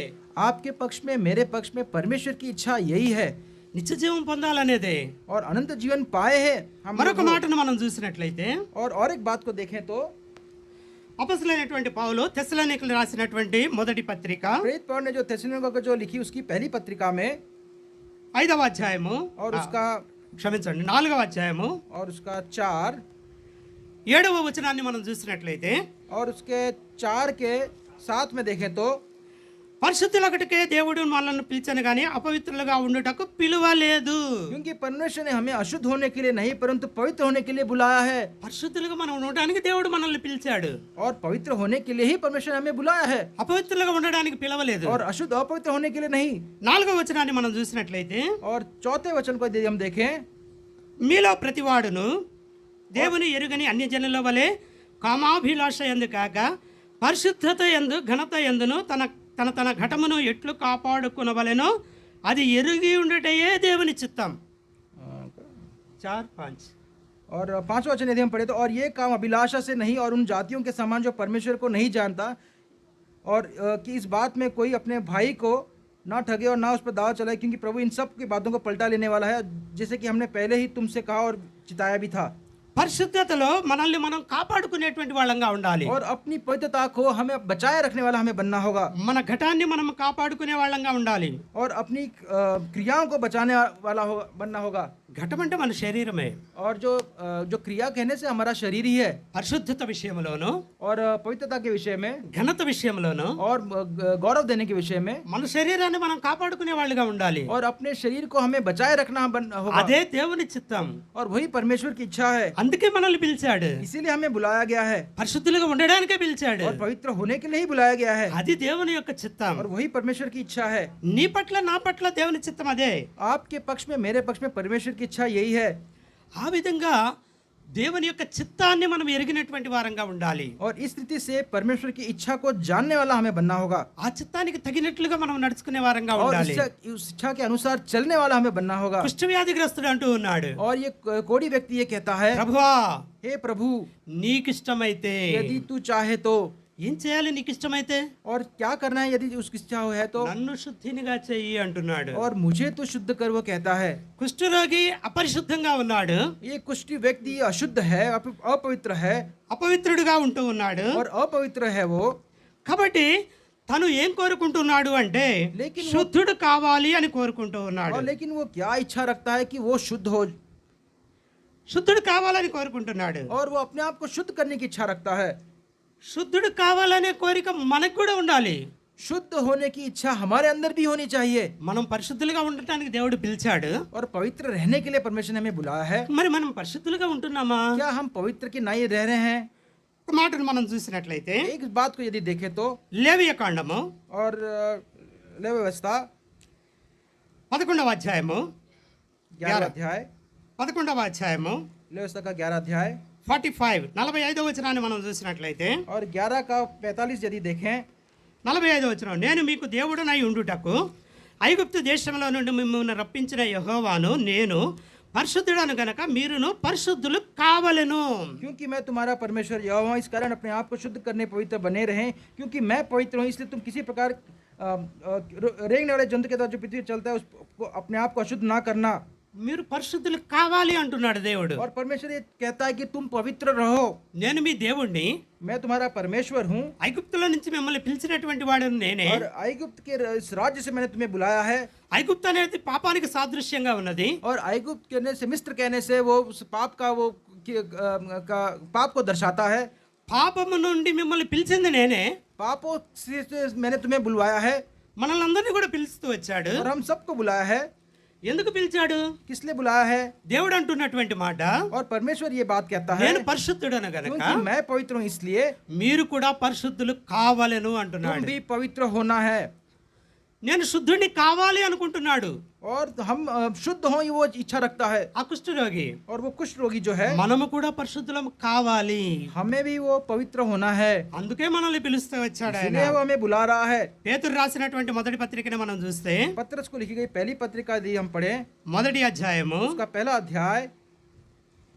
आपके पक्ष में, मेरे पक्ष में परमेश्वर की इच्छा यही है. నిత్య జీవం పొందాలనేదే. और अनंत जीवन पाए हैं हम. మరొక మాటను మనం చూసినట్లయితే, और एक बात को देखें तो అపొస్తలుడైనటువంటి పౌలు తెస్సలోనికీయులకు రాసినటువంటి మొదటి పత్రిక प्रेरित पौल ने जो थेसलोनिका को जो लिखी उसकी पहली पत्रिका में 5వ అధ్యాయము, और उसका 4వ అధ్యాయము और उसका 4 7వ వచనాన్ని మనం చూసినట్లయితే, और उसके 4 के 7 में देखें तो, పరిశుద్ధులకటికే దేవుడు మనల్ని పిలిచాను గాని అపవిత్రులుగా ఉండుటకు పిలువలేదు. क्योंकि परमेश्वर ने हमें अशुद्ध होने के लिए नहीं परंतु पवित्र होने के लिए बुलाया है. పరిశుద్ధులుగా మనం ఉండడానికి దేవుడు మనల్ని పిలిచాడు, और पवित्र होने के लिए ही परमेश्वर ने हमें बुलाया है, అపవిత్రులుగా ఉండడానికి పిలవలేదు. और अशुद्ध अपवित्र होने के लिए नहीं. 4వ వచనాన్ని మనం చూసినట్లయితే, और 4थे वचन को यदि हम देखें, మీలో ప్రతివాడును దేవుని ఎరుగని అన్యజనుల వలె కామాభిలాష యందు కాక పరిశుద్ధత యందు ఘనత యందును తన ఘటమును ఎట్లు కాపాడుకునవలెనో అది ఎరుగి ఉండటయే దేవుని చిత్తం. 4-5 और 5वां वचन यदि हम पढ़े तो, और ये काम अभिलाषा से नहीं और उन जातियों के समान जो परमेश्वर को नहीं जानता, और कि इस बात में कोई अपने भाई को ना ठगे और ना उस पर दावा चलाए, क्योंकि प्रभु इन सब की बातों को पलटा लेने वाला है, जैसे कि हमने पहले ही तुमसे कहा और चिताया भी था. పరిశుద్ధతలో మనల్ని మనం కాపాడుకునేటువంటి వాళ్ళంగా ఉండాలి. और अपनी पवित्रता को हमें बचाए रखने वाला हमें बनना होगा. మన ఘటాన్ని మనం కాపాడుకునే వాళ్ళంగా ఉండాలి. और अपनी क्रियाओं को बचाने वाला बनना होगा. ఘటం అంటే మన శరీరమే. और जो क्रिया कहने से हमारा शरीर ही है. పరిశుద్ధత విషయంలోను, और पवित्रता के विषय में, ఘనత విషయంలోను, और गौरव देने के विषय में, మన శరీరాన్ని మనం కాపాడుకునే వాళ్ళుగా ఉండాలి. और अपने शरीर को हमें बचाए रखना होगा. అదే దేవుని చిత్తం. और वही परमेश्वर की इच्छा है. అందుకే మనల్ని పిలిచాడు, इसीलिए हमें बुलाया गया है. పరిశుద్ధులుగా ఉండడానికే పిలిచాడు. और पवित्र होने के लिए ही बुलाया गया है. అది దేవుని యొక్క చిత్తం. और वही परमेश्वर की इच्छा है. నీ పట్ల నా పట్ల దేవుని చిత్తం అదే. आपके पक्ष में, मेरे पक्ष में परमेश्वर की इच्छा यही है. ఆ విధంగా దేవుని యొక్క చిత్తాన్ని మనం ఎరిగినటువంటి వారంగా ఉండాలి. और इस रीति से परमेश्वर की इच्छा को जानने वाला हमें बनना होगा. ఆ చిత్తానికి తగినట్లుగా మనం నడుచుకునే వారంగా और ఉండాలి. उस इच्छा के अनुसार चलने वाला हमें बनना होगा. కుష్ఠ వ్యాధిగ్రస్తుడు అంటూ ఉన్నాడు, और ये कोढ़ी व्यक्ति ये कहता है, ప్రభువా हे प्रभु, నీకు ఇష్టమైతే यदि तू चाहे तो. ఏం చేయాలి? నీకు ఇష్టమైతే और क्या करना है यदि उसकी इच्छा है तो. నన్ను శుద్ధినిగా చెయ్యి అంటున్నాడు. और मुझे तो शुद्ध कर, वो कहता है. కుష్ఠరోగి అపరిశుద్ధంగా ఉన్నాడు, ये कुष्ठी व्यक्ति अशुद्ध है, अपवित्र है, అపవిత్రుడిగా ఉంటూ ఉన్నాడు. और अपवित्र है वो. కాబట్టి తను ఏం కోరుకుంటున్నాడు అంటే లేకిన్ శుద్ధుడు కావాలి అని కోరుకుంటూ ఉన్నాడు. और लेकिन वो क्या इच्छा रखता है कि वो शुद्ध हो. శుద్ధుడు కావాలని కోరుకుంటున్నాడు. और वो अपने आप को शुद्ध करने की इच्छा रखता है. శుద్ధుడు కావాలనే కోరిక మనకు కూడా ఉండాలి. शुद्ध होने की इच्छा हमारे अंदर भी होनी चाहिए మనం పరిశుద్ధులుగా ఉండటానికి దేవుడు పిలిచాడు. और पवित्र रहने के लिए परमेश्वर ने हमें बुलाया है। మరి మనం పరిశుద్ధులుగా ఉంటున్నామా? क्या हम पवित्र की नाई रह रहे हैं? ఒక మాటను మనం చూసినట్లయితే एक बात को यदि देखें तो లేవియ కాండము और लेवी व्यवस्था 11వ అధ్యాయము 11 अध्याय 11వ అధ్యాయము लेवी व्यवस्था का 11 अध्याय 45వ వచనాన్ని మనం చూసినట్లయితే और 11 का 45 यदि देखें 45వ వచనం, నేను మీకు దేవుడనై ఉండుటకు ఐగుప్తు దేశంలో నుండి మిమ్మల్ని రప్పించిన యెహోవాను, నేను పరిశుద్ధుడను గనక మీరును పరిశుద్ధులు కావలెను. क्योंकि मैं तुम्हारा परमेश्वर यहोवा हूं, इस कारण अपने आप को शुद्ध करने पवित्र बने रहें, क्योंकि मैं पवित्र हूं। इसलिए तुम किसी प्रकार रेंगने वाले जंतु के द्वारा जो पृथ्वी पर चलता है उसको अपने आप को अशुद्ध ना करना। మీరు పరిశుద్ధులు కావాలి అంటున్నాడు దేవుడు. और परमेश्वर ये कहता है कि तुम पवित्र रहो, నేను మీ దేవుణ్ణి, मैं तुम्हारा परमेश्वर हूँ। ఐగుప్తులో నుంచి మిమ్మల్ని పిలిచినటువంటి వాడిని నేనే. और ఐగుప్त के इस राज्य से मैंने तुम्हें बुलाया है। ఐగుప్తు అనేది పాపానికి సాదృశ్యంగా ఉన్నది. और ఐగుప్त कहने से, मिस्र कहने से वो उस पाप का वो पाप को दर्शाता है। పాపము నుండి మిమ్మల్ని పిలిచింది నేనే. पापों से मैंने तुम्हें बुलवाया है। మనల్ని అందరినీ కూడా పిలుస్తూ వచ్చాడు. और हम सबको बुलाया है। ఎందుకు పిలిచాడు? किस लिए बुलाया है? దేవుడు అంటున్నటువంటి మాట, और परमेश्वर ये बात कहता है, నేను పరిశుద్ధుడను గనక क्योंकि मैं पवित्र हूँ इसलिए మీరు కూడా పరిశుద్ధులు కావాలను तुम అంటున్నాడు. भी पवित्र होना है। నేను శుద్ధుడిని కావాలి అనుకుంటున్నాడు और हम शुद्ध हों ये वो इच्छा रखता है। ఆ కుష్ఠరోగి. और वो कुष्ठ रोगी जो है, మనము కూడా పరిశుద్ధులం కావాలి. हमें भी वो पवित्र होना है, అందుకే మనల్ని పిలుస్తూ వచ్చాడు ఆయన. इसलिए वो हमें बुला रहा है। పేతురు రాసినటువంటి మొదటి పత్రికను మనం చూస్తే पत्रस को लिखी गई पहली पत्रिका यदि हम पढ़े, మొదటి అధ్యాయము, उसका पहला अध्याय,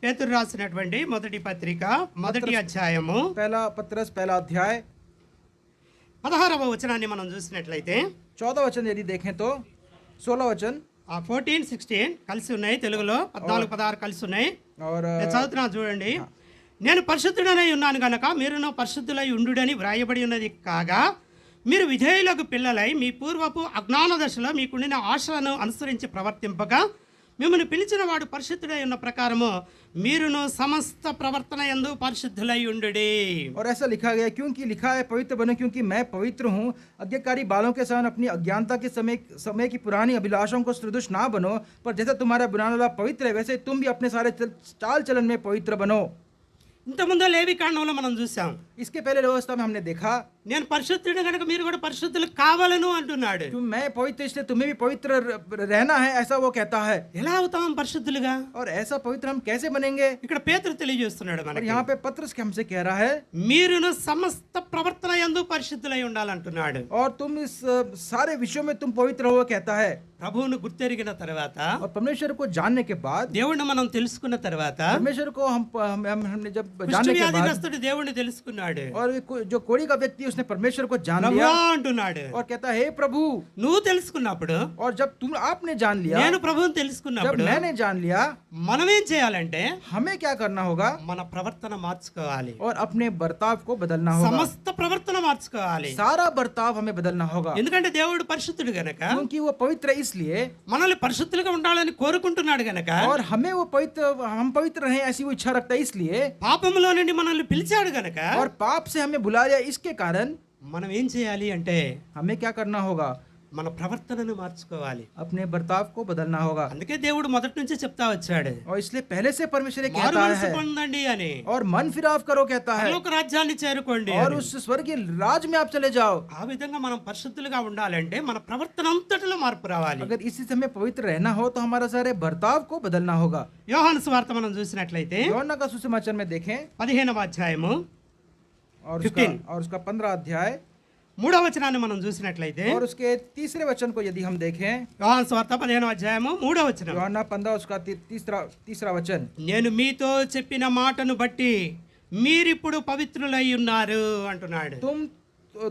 పేతురు రాసినటువంటి మొదటి పత్రిక మొదటి అధ్యాయము पहला पत्रस पहला अध्याय 16వ వచనాన్ని మనం చూసినట్లయితే 14 वचन यदि देखें तो 16 वचन 14, 16 కలిసి ఉన్నాయి. తెలుగులో 14, 16 కలిసి ఉన్నాయి. और నేను చదువుతున్నా చూడండి. నేను పరిశుద్ధుడనై ఉన్నాను గనక మీరును పరిశుద్ధులై ఉండుడని వ్రాయబడి ఉన్నది కాగా, మీరు విధేయులకు పిల్లలై మీ పూర్వపు అజ్ఞాన దశలో మీకుండిన ఆశలను అనుసరించి ప్రవర్తింపగా, మిమ్మల్ని పిలిచిన వాడు పరిశుద్ధుడై ఉన్న ప్రకారము మీరును సమస్త ప్రవర్తన యందు పరిశుద్ధులై ఉండుడి. और ऐसा लिखा गया, क्योंकि लिखा है पवित्र बनो क्योंकि मैं पवित्र हूँ। आज्ञाकारी बालों के समान अपनी अज्ञानता के समय की पुरानी अभिलाषाओं को सदृश ना बनो, पर जैसा तुम्हारा बुलाने वाला पवित्र है वैसे तुम भी अपने सारे चाल चलन में पवित्र बनो। ఇంతకుముందు లేవి కాండంలో మనం చూసాం. इसके पहले व्यवस्था में हमने देखा, నేను పరిశుద్ధుడు కనుక మీరు కూడా పరిశుద్ధులు కావాలను అంటున్నాడు. कि मैं पवित्र इसलिए तुम्हें भी पवित्र रहना है, ऐसा वो कहता है। ఎలా అవుతాం పరిశుద్ధులుగా? और ऐसा पवित्र हम कैसे बनेंगे? ఇక్కడ పేతురు తెలియజేస్తున్నాడు और మనకి. यहाँ पे पत्रस के हमसे कह रहा है, మీరును సమస్త ప్రవర్తన యందు పరిశుద్ధులై ఉండాలంటున్నాడు. और तुम इस सारे विषयों में तुम पवित्र हो कहता है। ప్రభువును గుర్తెరిగిన తర్వాత, और परमेश्वर को जानने के बाद, దేవుడిని మనం తెలుసుకున్న తర్వాత, परमेश्वर को हमने जब जानने के बाद, వ్యాధిగ్రస్తుడు దేవుడిని తెలుసుకున్నాడు. और जो कोड़ी का व्यक्ति उसने परमेश्वर को जान लिया ప్రభువా అంటున్నాడు. और कहता है, हे प्रभु। నువ్వు తెలుసుకున్నప్పుడు, और जब आपने जान लिया, నేను ప్రభువుని जब తెలుసుకున్నప్పుడు मैंने जान लिया, మనం ఏం చేయాలంటే हमें क्या करना होगा? మన ప్రవర్తన మార్చుకోవాలి. और अपने बर्ताव को बदलना होगा। సమస్త ప్రవర్తన మార్చుకోవాలి. सारा बर्ताव हमें बदलना होगा, ఎందుకంటే దేవుడు పరిశుద్ధుడు గనక, क्योंकि वो पवित्र है इसलिए, మనల్ని పరిశుద్ధులుగా ఉండాలని కోరుకుంటున్నాడు గనక, और हमें वो पवित्र, हम पवित्र रहें ऐसी वो इच्छा रखता है इसलिए, పాపములో నుండి మనల్ని పిలిచాడు గనక, और पाप से हमें बुला लिया इसके कारण మనం ఏం చేయాలి అంటే हमें क्या करना होगा? మన ప్రవర్తనను మార్చుకోవాలి. अपने बर्ताव को बदलना होगा। అందుకే దేవుడు మొదటి నుంచి చెప్తా వచ్చాడు, और इसलिए पहले से परमेश्वर ये మారు कहता మనసు है, పొందండి అని, और मन फिराव करो कहता है, పరలోక రాజ్యాన్ని చేరుకోండి और అని. उस स्वर्गीय राज में आप चले जाओ। ఆ విధంగా మనం పరిశుద్ధులుగా ఉండాలంటే మన ప్రవర్తన అంతటిలో మార్పు రావాలి. अगर इसी समय पवित्र रहना हो तो हमारा सारे बर्ताव को बदलना होगा। యోహాను సువార్త మనం చూసినట్లయితే यूहन्ना का सुसमाचार में देखें, 15వ అధ్యాయము और 15 उसका 15 अध्याय, 3వ వచనాన్ని మనం చూసినట్లయితే, और उसके तीसरे वचन को यदि हम देखें, యోహాను సువార్త 15వ అధ్యాయము 3వ వచనం, यूहन्ना 15 उसका तीसरा वचन, నేను మీతో చెప్పిన మాటను బట్టి మీరిప్పుడు పవిత్రులై ఉన్నారు అంటున్నాడు.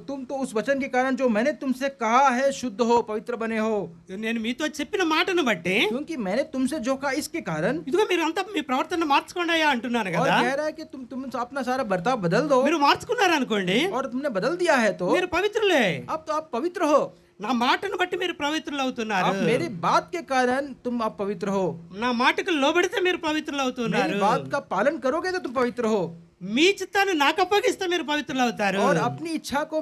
तुम तो उस वचन के कारण जो मैंने तुमसे कहा है शुद्ध हो, पवित्र बने हो। నేను మీతో చెప్పిన మాటను బట్టి, क्योंकि मैंने तुमसे जो कहा इसके कारण, ఇదిగో మీరు అంతా మీ ప్రవర్తన మార్చుకోండి అయ్యా అంటున్నాను और కదా. कह रहा है कि तुम अपना सारा बर्ताव बदल दो, మీరు మార్చుకున్నారు అనుకోండి, और तुमने बदल दिया है तो మీరు పవిత్రులే. अब तो आप पवित्र हो। నా మాటను బట్టి మీరు పవిత్రులు అవుతున్నారు. आप मेरी बात के कारण तुम अब पवित्र हो. నా మాటకు లోబడితే మీరు పవిత్రులు అవుతున్నారు. मेरी बात का पालन करोगे तो तुम पवित्र हो. మీ చిత్తాన్ని నాకు అప్పగిస్తే మీరు పవిత్రులు అవుతారు. और अपनी इच्छा को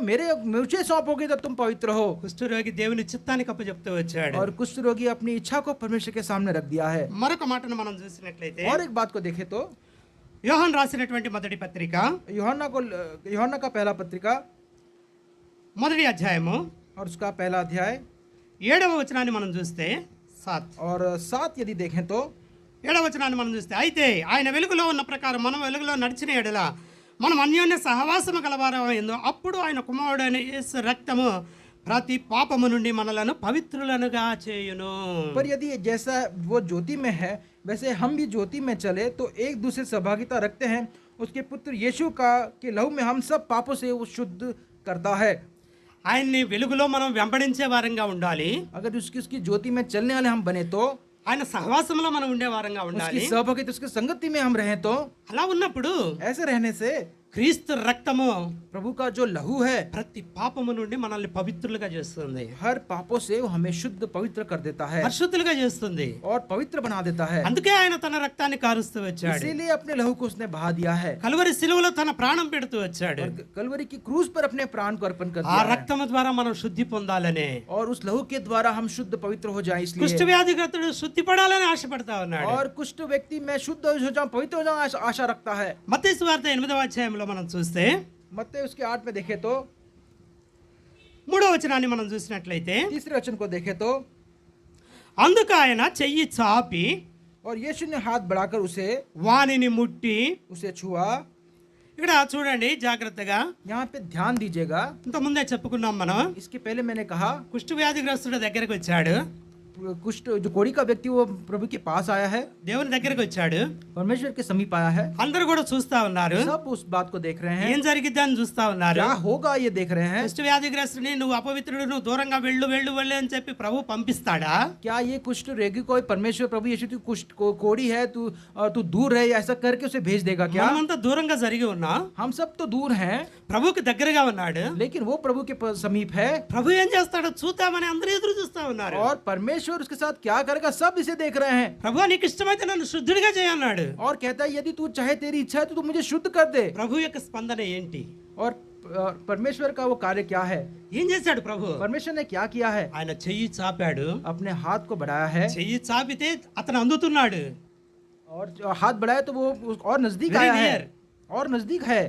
मुझे सौंपोगे तो तुम पवित्र हो. కుష్ఠరోగి దేవుని చిత్తానికి అప్పచెప్తూ వచ్చాడు. और कुष्ठ रोगी अपनी इच्छा को परमेश्वर के सामने रख दिया है. మరొక మాటను మనం చూసినట్లయితే और एक बात को देखे तो యోహాను రాసినటువంటి మొదటి పత్రిక यूहन्ना का पहला पत्रिका మొదటి అధ్యాయము और उसका पहला अध्याय 7వ వచనాన్ని మనం చూస్తే 7 और 7 यदि देखें तो 7వ వచనాన్ని మనం చూస్తే అయితే ఆయన వెలుగులో ఉన్న ప్రకారం మనం వెలుగులో నడిచిన ఎడల మనం అన్యోన్య సహవాసము కలవారమైందో అప్పుడు ఆయన కుమారుడైన యేసు రక్తము ప్రతి పాపము నుండి మనలను పవిత్రులనుగా చేయును. पर यदि जैसा वो ज्योति में है वैसे हम भी ज्योति में चले तो एक दूसरे से सहभागिता रखते हैं. उसके पुत्र यीशु का के लहू में हम सब पापों से वो शुद्ध करता है. ఆయన్ని వెలుగులో మనం వెంబడించే వారంగా ఉండాలి. अगर उसकी ज्योति में चलने वाले हम बने तो ఆయన సహవాసంలో మనం ఉండే వారంగా ఉండాలి. उसकी सहभागिता उसकी संगति में हम रहें तो అలా ఉన్నప్పుడు ऐसे रहने से క్రీస్తు రక్తము प्रभु का जो लहू है ప్రతి పాపము నుండి మనల్ని పవిత్రులుగా చేస్తుంది. हर पापों से वो हमें शुद्ध पवित्र कर देता है పరిశుద్ధులుగా చేస్తుంది. और पवित्र बना देता है. అందుకే ఆయన తన రక్తాన్ని కారుస్తూ వచ్చాడు. इसीलिए अपने लहू को उसने बहा दिया है. కలువరి శిలువలో తన ప్రాణం పెడుతూ వచ్చాడు. और कलवरी की क्रूस पर अपने प्राण को अर्पण कर ఆ दिया है. రక్తము ద్వారా మనం శుద్ధి పొందాలనే, और उस लहू के द्वारा हम शुद्ध पवित्र हो जाएं కుష్ఠ इसलिए. వ్యాధిగ్రస్తుడు శుద్ధి పడాలని ఆశపడతా ఉన్నాడు. और कुष्ठ व्यक्ति में शुद्ध हो जाऊं पवित्र हो जाऊं आशा रखता है. మత్తయి సువార్త 8వ అధ్యాయంలో మనం చూస్తే मत्ती उसके 8 में देखे तो 3వ వచనాన్ని మనం చూసినట్లయితే तीसरे वचन को देखे तो అందుకు ఆయన చెయ్యి చాపి और यीशु ने हाथ बढ़ाकर వానిని ముట్టి, उसे छुआ. ఇక్కడ చూడండి జాగ్రత్తగా, यहाँ पे ध्यान दीजिएगा. ఇంత ముందే చెప్పుకున్నాం మనం. इसके पहले मैंने कहा కుష్ఠ వ్యాధిగ్రస్తుడు దగ్గరకు వచ్చాడు, कुष्ठ जो कोड़ी का व्यक्ति वो प्रभु के पास आया है, దేవుని దగ్గరకు వచ్చాడు. परमेश्वर के समीप आया है. అందరూ కూడా చూస్తా ఉన్నారు, सब उस बात को देख रहे हैं. ఏం జరిగిద్దా అని చూస్తా ఉన్నారు. क्या होगा ये देख रहे हैं. కుష్ఠ వ్యాధిగ్రస్తుని నువ్వు అపవిత్రుడు, నువ్వు దూరంగా వెళ్ళు వెళ్ళు వెళ్ళు అని చెప్పి ప్రభు పంపిస్తాడా? क्या ये कुष्ठ रोगी को परमेश्वर प्रभु यीशु तू कुष्ठ को कोड़ी है, तू दूर रहे, ऐसा करके उसे भेज देगा क्या. మనమంతా దూరంగా జరిగి ఉన్నాం, हम सब तो दूर हैं ప్రభుకి దగ్గరగా ఉన్నాడు. लेकिन वो प्रभु के समीप है. ప్రభు ఏం చేస్తాడో చూద్దామని అందరూ ఎదురు చూస్తా ఉన్నారు. और परमेश्वर उसके साथ क्या करेगा सब इसे देख रहे हैं. ప్రభు నీకు ఇష్టమైతే నన్ను శుద్ధుడిగా చేయన్నాడు. और कहता है यदि तू चाहे तेरी इच्छा है तो तू मुझे शुद्ध कर दे. ప్రభు యొక్క స్పందన ఏంటి? और परमेश्वर का वो कार्य क्या है. ఏం చేశాడు ప్రభు? परमेश्वर ने क्या किया है. ఆయన చెయ్యి చాపాడు, अपने हाथ को बढ़ाया है. చెయ్యి చాపితే అతను అందుతున్నాడు. और जो हाथ बढ़ाया तो वो और नजदीक Very आया है. near. और नजदीक है.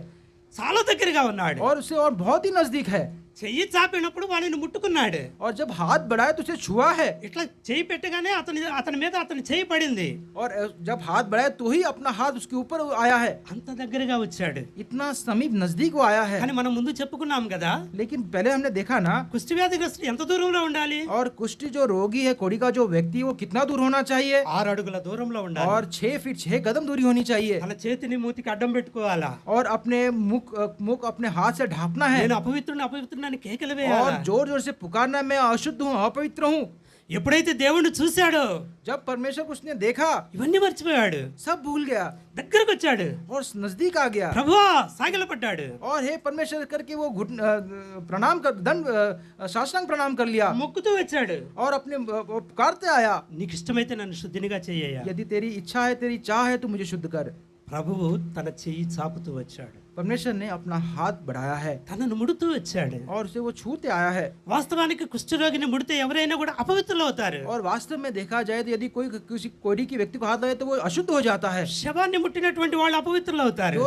చాలా దగ్గరగా ఉన్నాడు. और उससे और बहुत ही नजदीक है. చెయ్యి చాపినప్పుడు వాడిని ముట్టుకున్నాడు. और जब हाथ बढ़ाया तो उसे छुआ है. ఇట్లా చెయ్యి పెట్టగానే అతని మీద అతని చెయ్యి పడింది. और जब हाथ बढ़ाया तो ही अपना हाथ उसके ऊपर आया है. అంత దగ్గరగా వచ్చాడు. इतना समीप नजदीक वो आया है. కానీ మనం ముందు చెప్పుకున్నాం కదా, लेकिन पहले हमने देखा ना. కుష్ఠ వ్యాధిగ్రస్తుడు ఎంత దూరంలో ఉండాలి? और कुष्ठ जो रोगी है, कोड़ी का जो व्यक्ति वो कितना दूर होना चाहिए. 6 అడుగుల దూరంలో ఉండాలి. और 6 फीट 6 कदम दूरी होनी चाहिए. తన చేతిని మూతికి అడ్డం పెట్టుకోవాలా. और अपने मुख अपने हाथ से ढांपना है. నేను అపవిత్రుడిని అని కేకలు వేయాలా. और जोर जोर से पुकारना मैं अशुद्ध हूँ, अपवित्र हूँ. ఎప్పుడైతే దేవుణ్ణి చూశాడో जब परमेश्वर को उसने देखा ఇవన్నీ మర్చిపోయాడు. सब भूल गया దగ్గరకు వచ్చాడు, और नजदीक आ गया. ప్రభువా సాగిలపడ్డాడు. और हे परमेश्वर करके वो प्रणाम कर साष्टांग प्रणाम कर लिया. మొక్కుతూ వచ్చాడు. और अपने पुकारते आया, నీకు ఇష్టమైతే నన్ను శుద్ధినిగా చెయ్యయ్యా. यदि तेरी इच्छा है, तेरी चाह है तो मुझे शुद्ध कर. ప్రభువు తన చెయ్యి చాపుతూ వచ్చాడు, परमेश्वर ने अपना हाथ बढ़ाया है తనను ముడుతూ వచ్చాడు. और उसे वो छूते आया है. వాస్తవానికి కుష్ఠరోగిని ముడితే ఎవరైనా కూడా అపవిత్రులు అవుతారు. और वास्तव में देखा जाए तो यदि कोई किसी कोड़ी की व्यक्ति को हाथ लगे तो वो अशुद्ध हो जाता है. శవాన్ని ముట్టినటువంటి వాళ్ళు అపవిత్రులు అవుతారు.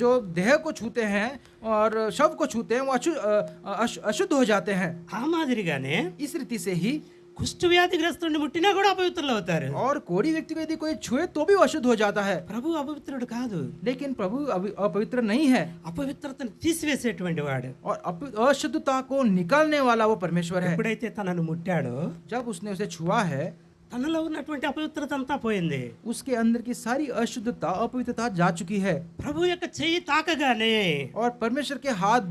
जो देह को छूते हैं और शव को छूते हैं वो अशुद्ध हो जाते हैं. ఆ మాదిరిగానే इस रीति से ही కుష్ఠ వ్యాధిగ్రస్తుడిని ముట్టినా కూడా అపవిత్రులు అవుతారు. और कोड़ी व्यक्ति को यदि कोई छुए तो भी वो अशुद्ध हो जाता है. ప్రభు అపవిత్రుడు కాదు, लेकिन प्रभु अपवित्र नहीं है. అపవిత్రతను తీసివేసేటువంటి వాడు. और अशुद्धता को निकालने वाला वो परमेश्वर है. ఎప్పుడైతే తనను ముట్టాడో जब उसने उसे छुआ है తనలో ఉన్నటువంటి అపవిత్రత అంతా పోయింది. उसके अंदर की सारी अशुद्धता अपवित्रता जा चुकी है. ప్రభు యొక్క చెయ్యి తాకగానే और परमेश्वर के हाथ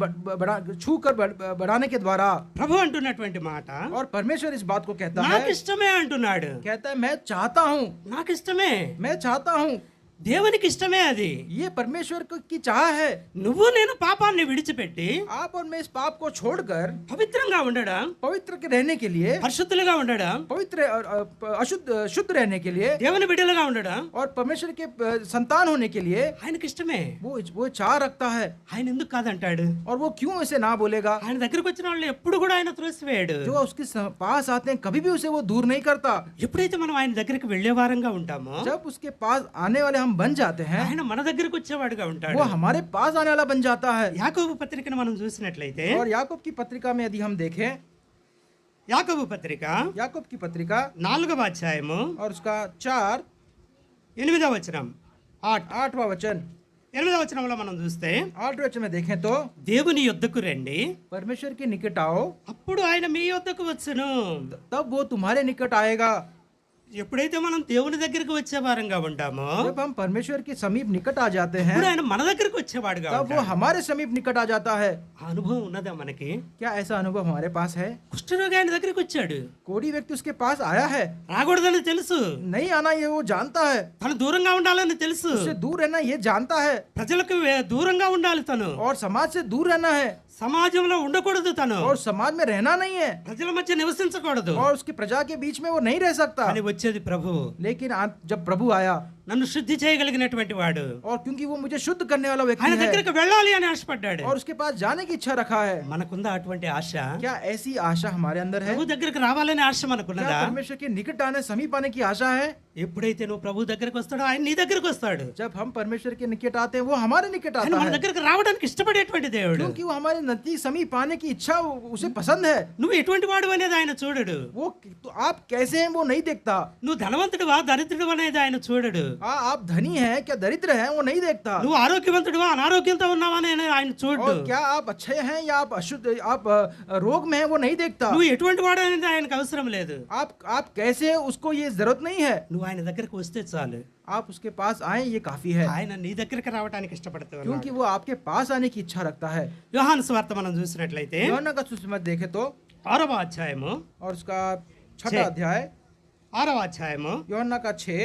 छू कर बढ़ाने के द्वारा ప్రభు అంటున్నటువంటి మాట, और परमेश्वर इस बात को कहता నాకు है, ఇష్టమే అంటున్నాడు. कहता है मैं चाहता हूँ, నాకు ఇష్టమే, मैं चाहता हूँ. దేవునికి ఇష్టమే అది. ये परमेश्वर की चाह है। నువ్వు నేను పాపాన్ని విడిచిపెట్టి आप और मैं इस पाप को छोड़कर పవిత్రంగా ఉండడం, पवित्र के रहने के लिए, పరిశుద్ధులుగా ఉండడం, पवित्र शुद्ध रहने के लिए దేవుని బిడ్డలుగా ఉండడం और परमेश्वर के संतान होने के लिए ఆయనకి ఇష్టమే. वो चाह रखता है। ఆయన ఎందుకు కాదంటాడు? और वो क्यों इसे ना बोलेगा? ఆయన దగ్గరికి వచ్చిన వాళ్ళు ఎప్పుడు కూడా ఆయన త్రోసివేయడు. जो उसके पास आते हैं कभी भी उसे वो दूर नहीं करता। ఎప్పుడైతే మనం ఆయన దగ్గరికి వెళ్ళే వారంగా ఉంటామో, जब उसके पास आने वाले हम बन जाते हैं, ఆయన మన దగ్గరికి వచ్చేవాడుగా ఉంటాడు. वो हमारे पास आने वाला बन जाता है। యాకోబు పత్రికను మనం చూసినట్లయితే, और याकूब की पत्रिका में यदि हम देखें, యాకోబు పత్రిక याकूब की पत्रिका 4వ అధ్యాయము और उसका 4 8వ వచనం, 8वां वचन, 8వ వచనంలో మనం చూస్తే, 8वें वचन में देखें तो, దేవుని యొద్దకు రండి, परमेश्वर के निकट आओ, అప్పుడు ఆయన మీ యొద్దకు వచ్చును. तब वो तुम्हारे निकट आएगा। ఎప్పుడైతే మనం దేవుని దగ్గరికి వచ్చే వారంగా ఉంటామో, जब हम परमेश्वर के समीप निकट आ जाते हैं, ఇప్పుడు ఆయన మన దగ్గరికి వచ్చేవాడుగా तब वो ఉంటాడు. हमारे समीप निकट आ जाता है। ఆ అనుభవం ఉన్నదా మనకి? क्या ऐसा अनुभव हमारे पास है? కుష్ఠరోగి ఆయన దగ్గరికి వచ్చాడు, कोई व्यक्ति उसके पास आया है, రాకూడదని తెలుసు, नहीं आना ये वो जानता है, తను దూరంగా ఉండాలని తెలుసు, उससे दूर रहना ये जानता है, ప్రజలకు దూరంగా ఉండాలి తను, और समाज से दूर रहना है, సమాజంలో ఉండకూడదు తను, और समाज में रहना नहीं है, ప్రజల మధ్య నివసించకూడదు. और उसकी प्रजा के बीच में वो नहीं रह सकता। అని వచ్చేది ప్రభు, लेकिन जब प्रभु आया, నన్ను శుద్ధి చేయగలిగినటువంటి వాడు, और क्योंकि वो मुझे शुद्ध करने वाला ఆయన व्यक्ति है దగ్గరికి వెళ్ళాలి అని ఆశపడ్డాడు. और उसके पास जाने की इच्छा रखा है। మనకుందా అటువంటి ఆశ? क्या ऐसी आशा हमारे अंदर है? ప్రభు దగ్గరికి రావాలనే ఆశ क्या మనకున్నదా? परमेश्वर के निकट आने समीप आने की आशा है? ఎప్పుడైతే నువ్వు ప్రభు దగ్గరికి వస్తాడో ఆయన నీ దగ్గరికి వస్తాడు. जब हम परमेश्वर के निकट आते हैं वो हमारे निकट ఆయన आता మన है, దగ్గరికి రావడానికి ఇష్టపడేటువంటి దేవుడు. क्योंकि वो हमारे नजदीक समीप आने की इच्छा उसे पसंद है। నువ్వు ఎటువంటి వాడు అనేది ఆయన చూడడు. वो तो आप कैसे हैं वो नहीं देखता। నువ్వు ధనవంతుడివా దరిద్రుడు అనేది ఆయన చూడడు. आप धनी हैं क्या दरिद्र हैं वो नहीं देखता। నువ్వు ఆరోగ్యవంతుడివా అనారోగ్యంతో ఉన్నావా అని ఆయన చూడడు. और क्या आप अच्छे हैं या आप अशुद्ध आप रोग में हैं वो नहीं देखता। నువ్వు ఎటువంటి వాడు అనేది ఆయనకు అవసరం లేదు. आप कैसे हैं उसको ये जरूरत नहीं है। నువ్వు ఆయన దగ్గరికి వస్తే చాలు. आप उसके पास आए ये काफी है, ఆయన నీ దగ్గరికి రావడానికి ఇష్టపడుతున్నాడు. क्योंकि वो आपके पास आने की इच्छा रखता है। యోహాను సువార్త మనం చూసినట్లయితే यूहन्ना का सुसमाचार देखे तो 6వ అధ్యాయము, और उसका 6वां अध्याय, 6వ అధ్యాయము यूहन्ना का 6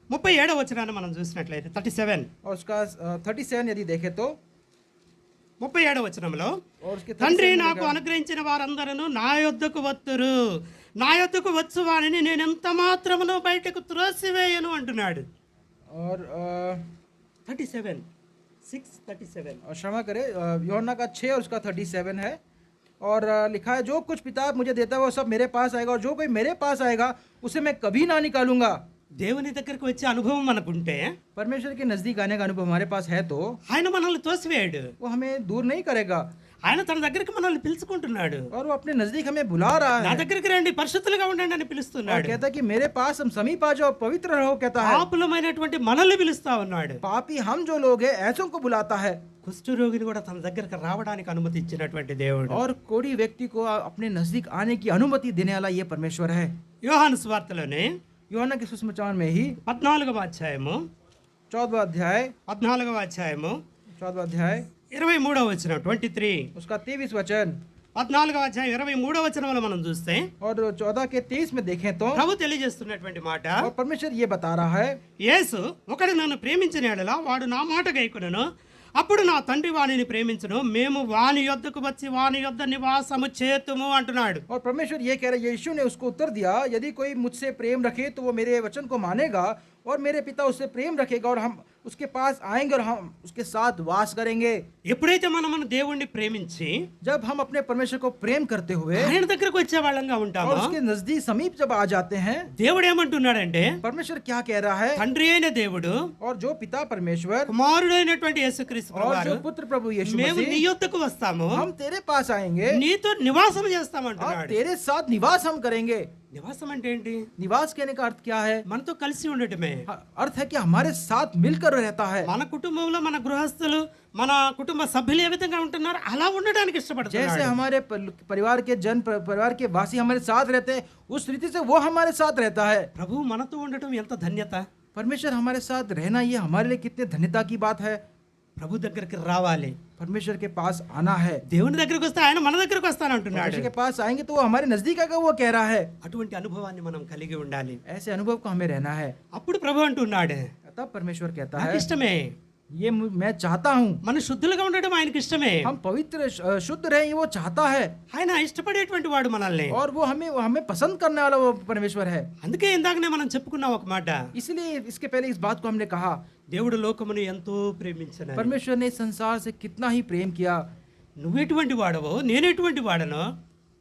37వ వచనాన్ని మనం చూసినట్లయితే 37, और उसका 37 यदि देखे तो, 37వ వచనంలో, और उसके తండ్రి 37 నాకు అనుగ్రహించిన వారందరూ నా యొద్దకు వత్తురు, నా యొద్దకు వచ్చు వారిని నేను ఎంత మాత్రమును బయటకు త్రోసివేయను అంటున్నాడు. और 37 और क्षमा करे, यूहन्ना का 6 और उसका 37 है। और लिखा है, जो कुछ पिता मुझे देता है वो सब मेरे पास आएगा, और जो कोई मेरे पास आएगा उसे मैं कभी ना निकालूंगा। దేవుని దగ్గరికి వచ్చే అనుభవం మనకుంటే परमेश्वर के नजदीक आने का अनुभव हमारे पास है तो ఆయన మనల్ని తోసివేయడు. वो हमें दूर नहीं करेगा, ఆయన తన దగ్గరికి మనల్ని పిలుచుకుంటున్నాడు. और वो अपने नजदीक हमें बुला रहा నా है, దగ్గరికి రండి పరిశుద్ధులుగా ఉండండి అని और పిలుస్తున్నాడు. कहता है कि मेरे पास हम समीप आ जाओ, पवित्र रहो, कहता है। పాపులమైనటువంటి మనల్ని పిలుస్తా ఉన్నాడు. पापी हम जो लोग हैं ऐसों को बुलाता है, కుష్ఠరోగిని కూడా తన దగ్గరికి రావడానికి అనుమతి ఇచ్చినటువంటి దేవుడు. और कोई व्यक्ति को अपने नजदीक आने की अनुमति देने वाला ये परमेश्वर है। యోహాను సువార్తలోనే यूहन्ना के सुसमाचार में ही 14వ అధ్యాయము 14वां अध्याय 23వ 23వ వచనం 23, उसका 23 वचन, 14వ అధ్యాయం 23వ వచనంలో మనం చూస్తే और 14 के 23 में देखें तो, ప్రభు తెలియజేస్తున్నటువంటి మాట, और परमेश्वर ये बता रहा है, యేసు ఒకడు నన్ను ప్రేమించిన యెడల వాడు నా మాట గైకొనును, అప్పుడు నా తండ్రి వానిని ప్రేమించును, మేము వాని యొద్దకు వచ్చి వాని యొద్ద నివాసము చేతుము అంటున్నాడు. और परमेश्वर ये कह रहा है, यीशु ने उसको उत्तर दिया, यदि कोई मुझसे प्रेम रखे तो वो मेरे वचन को मानेगा, और मेरे पिता उससे प्रेम रखेगा, और हम उसके पास आएंगे और हम उसके साथ वास करेंगे। ఎప్పుడైతే మనము దేవుణ్ణి ప్రేమించి जब हम अपने परमेश्वर को प्रेम करते हुए ఆయన దగ్గరకు వచ్చే వాళ్ళంగా और ఉంటామో, उसके नजदीक समीप जब आ जाते हैं, దేవుడు ఏమంటున్నాడంటే, परमेश्वर क्या कह रहा है, తండ్రి అయిన దేవుడు और जो पिता परमेश्वर కుమారుడైనటువంటి యేసుక్రీస్తు और ప్రభువారు जो पुत्र प्रभु यीशु మేము నీ मसीह, యొద్దకు వస్తాము, हम तेरे पास आएंगे నీతో నివాసం और చేస్తామంటున్నాడు. तेरे साथ निवास हम करेंगे। నివాసం అంటే ఏంటి? निवास कहने का अर्थ क्या है? మనతో కలిసి ఉండటమే. अर्थ है कि हमारे साथ मिलकर रहता है। మన కుటుంబంలో మన గృహస్థులు మన కుటుంబ సభ్యులు ఏ విధంగా ఉంటున్నారు అలా ఉండడానికి जैसे ఇష్టపడుతున్నారు. हमारे परिवार के परिवार के वासी हमारे साथ रहते हैं, उस रीति से वो हमारे साथ रहता है। ప్రభు మనతో ఉండటం ఎంత ధన్యత. परमेश्वर हमारे साथ रहना ये हमारे लिए कितने धन्यता की बात है। ప్రభు దగ్గరికి రావాలి, परमेश्वर के पास आना है। దేవుని దగ్గరికి వస్తే ఆయన మన దగ్గరికి వస్తానంటున్నాడు. परमेश्वर के पास आएंगे तो वो हमारे नजदीक आएगा, वो कह रहा है। అటువంటి అనుభవాన్ని మనం కలిగి ఉండాలి. ऐसे अनुभव को हमें रहना है। అప్పుడు ప్రభు అంటున్నాడు, तब परमेश्वर कहता నాకు है ఇష్టమే, ये मैं चाहता हूँ, మన శుద్ధులుగా ఉండడం ఆయనకి ఇష్టమే. हम पवित्र शुद्ध रहे, ये वो चाहता है, ఆయన ఇష్టపడేటువంటి వాడు మనల్ని. और वो हमें पसंद करने वाला वो परमेश्वर है। అందుకే ఇందాకనే మనం చెప్పుకున్నాం ఒక మాట, इसलिए इसके पहले इस बात को हमने कहा, దేవుడు లోకమును ఎంతో ప్రేమించను. परमेश्वर ने संसार से कितना ही प्रेम किया। నువ్వు ఎటువంటి వాడవో నేను ఎటువంటి వాడనో,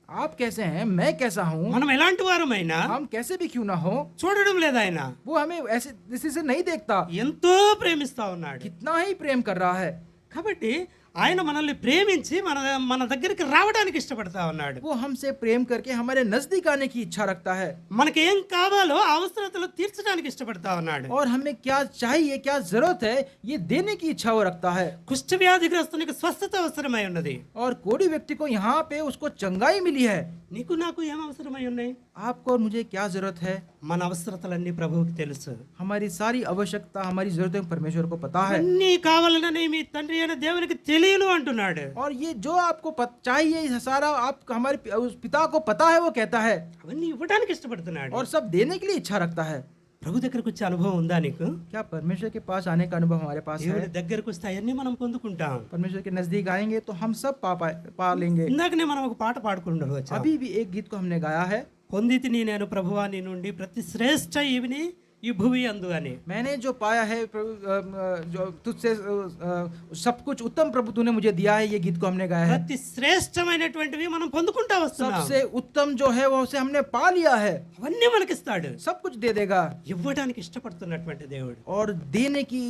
आप कैसे हैं, मैं कैसा हूँ, మనం ఎలాంటి వారమైనా हम कैसे भी क्यों ना हो, చూడడం లేదు ఆయన. वो हमें ऐसे किसी से नहीं देखता, ఎంతో ప్రేమిస్తా ఉన్నాడు. कितना ही प्रेम कर रहा है। కాబట్టి ఆయన మనల్ని ప్రేమించి మన దగ్గరికి రావడానికి ఇష్టపడతా ఉన్నాడు. वो हमसे प्रेम करके हमारे नजदीक आने की इच्छा रखता है, మనకి ఏం కావాలో ఆ అవసరతలు తీర్చడానికి ఇష్టపడతా ఉన్నాడు. और हमें क्या चाहिए, क्या जरूरत है, ये देने की इच्छा वो रखता है। కుష్ఠ వ్యాధిగ్రస్తునికి స్వస్థత అవసరమై ఉన్నది. और कोढ़ी व्यक्ति को यहाँ पे उसको चंगाई मिली है। నీకు నాకు ఏం అవసరమై ఉన్నాయి? आपको और मुझे क्या जरूरत है? మన అవసరతలన్నీ ప్రభువుకి తెలుసు. हमारी सारी आवश्यकता, हमारी जरूरतें परमेश्वर को पता है। అన్నీ కావాలని మీ తండ్రి అయిన దేవునికి తెలియను అంటున్నాడు. और ये जो आपको चाहिए सारा आप हमारे उस पिता को पता है, वो कहता है, అవన్నీ ఇవ్వడానికి ఇష్టపడుతున్నాడు. और सब देने के लिए इच्छा रखता है। ప్రభు దగ్గరకు వచ్చే అనుభవం ఉందా నీకు? क्या परमेश्वर के पास आने का अनुभव हमारे पास है? దేవుడి దగ్గరకు వస్తే అవన్నీ మనం పొందుకుంటాం. परमेश्वर के नजदीक आएंगे तो हम सब पा लेंगे। ఇందాకనే మనం ఒక పాట పాడుకుంటూ अभी भी एक गीत को हमने गाया है, పొందితిని నేను ప్రభువా నీ నుండి ప్రతి శ్రేష్ఠ ఈవిని ఈ భువి అందు అని. मैंने जो पाया है प्रभु, जो तुझसे सब कुछ उत्तम प्रभु तूने मुझे दिया है, ये गीत को हमने गाया है। ప్రతి శ్రేష్టమైనటువంటివి మనం పొందుకుంటా వస్తున్నాం. सबसे उत्तम जो है वो उसे हमने पा लिया है, అవన్నీ మనకిస్తాడు. सब कुछ दे देगा। ఇవ్వడానికి ఇష్టపడుతున్నటువంటి దేవుడు. और देने की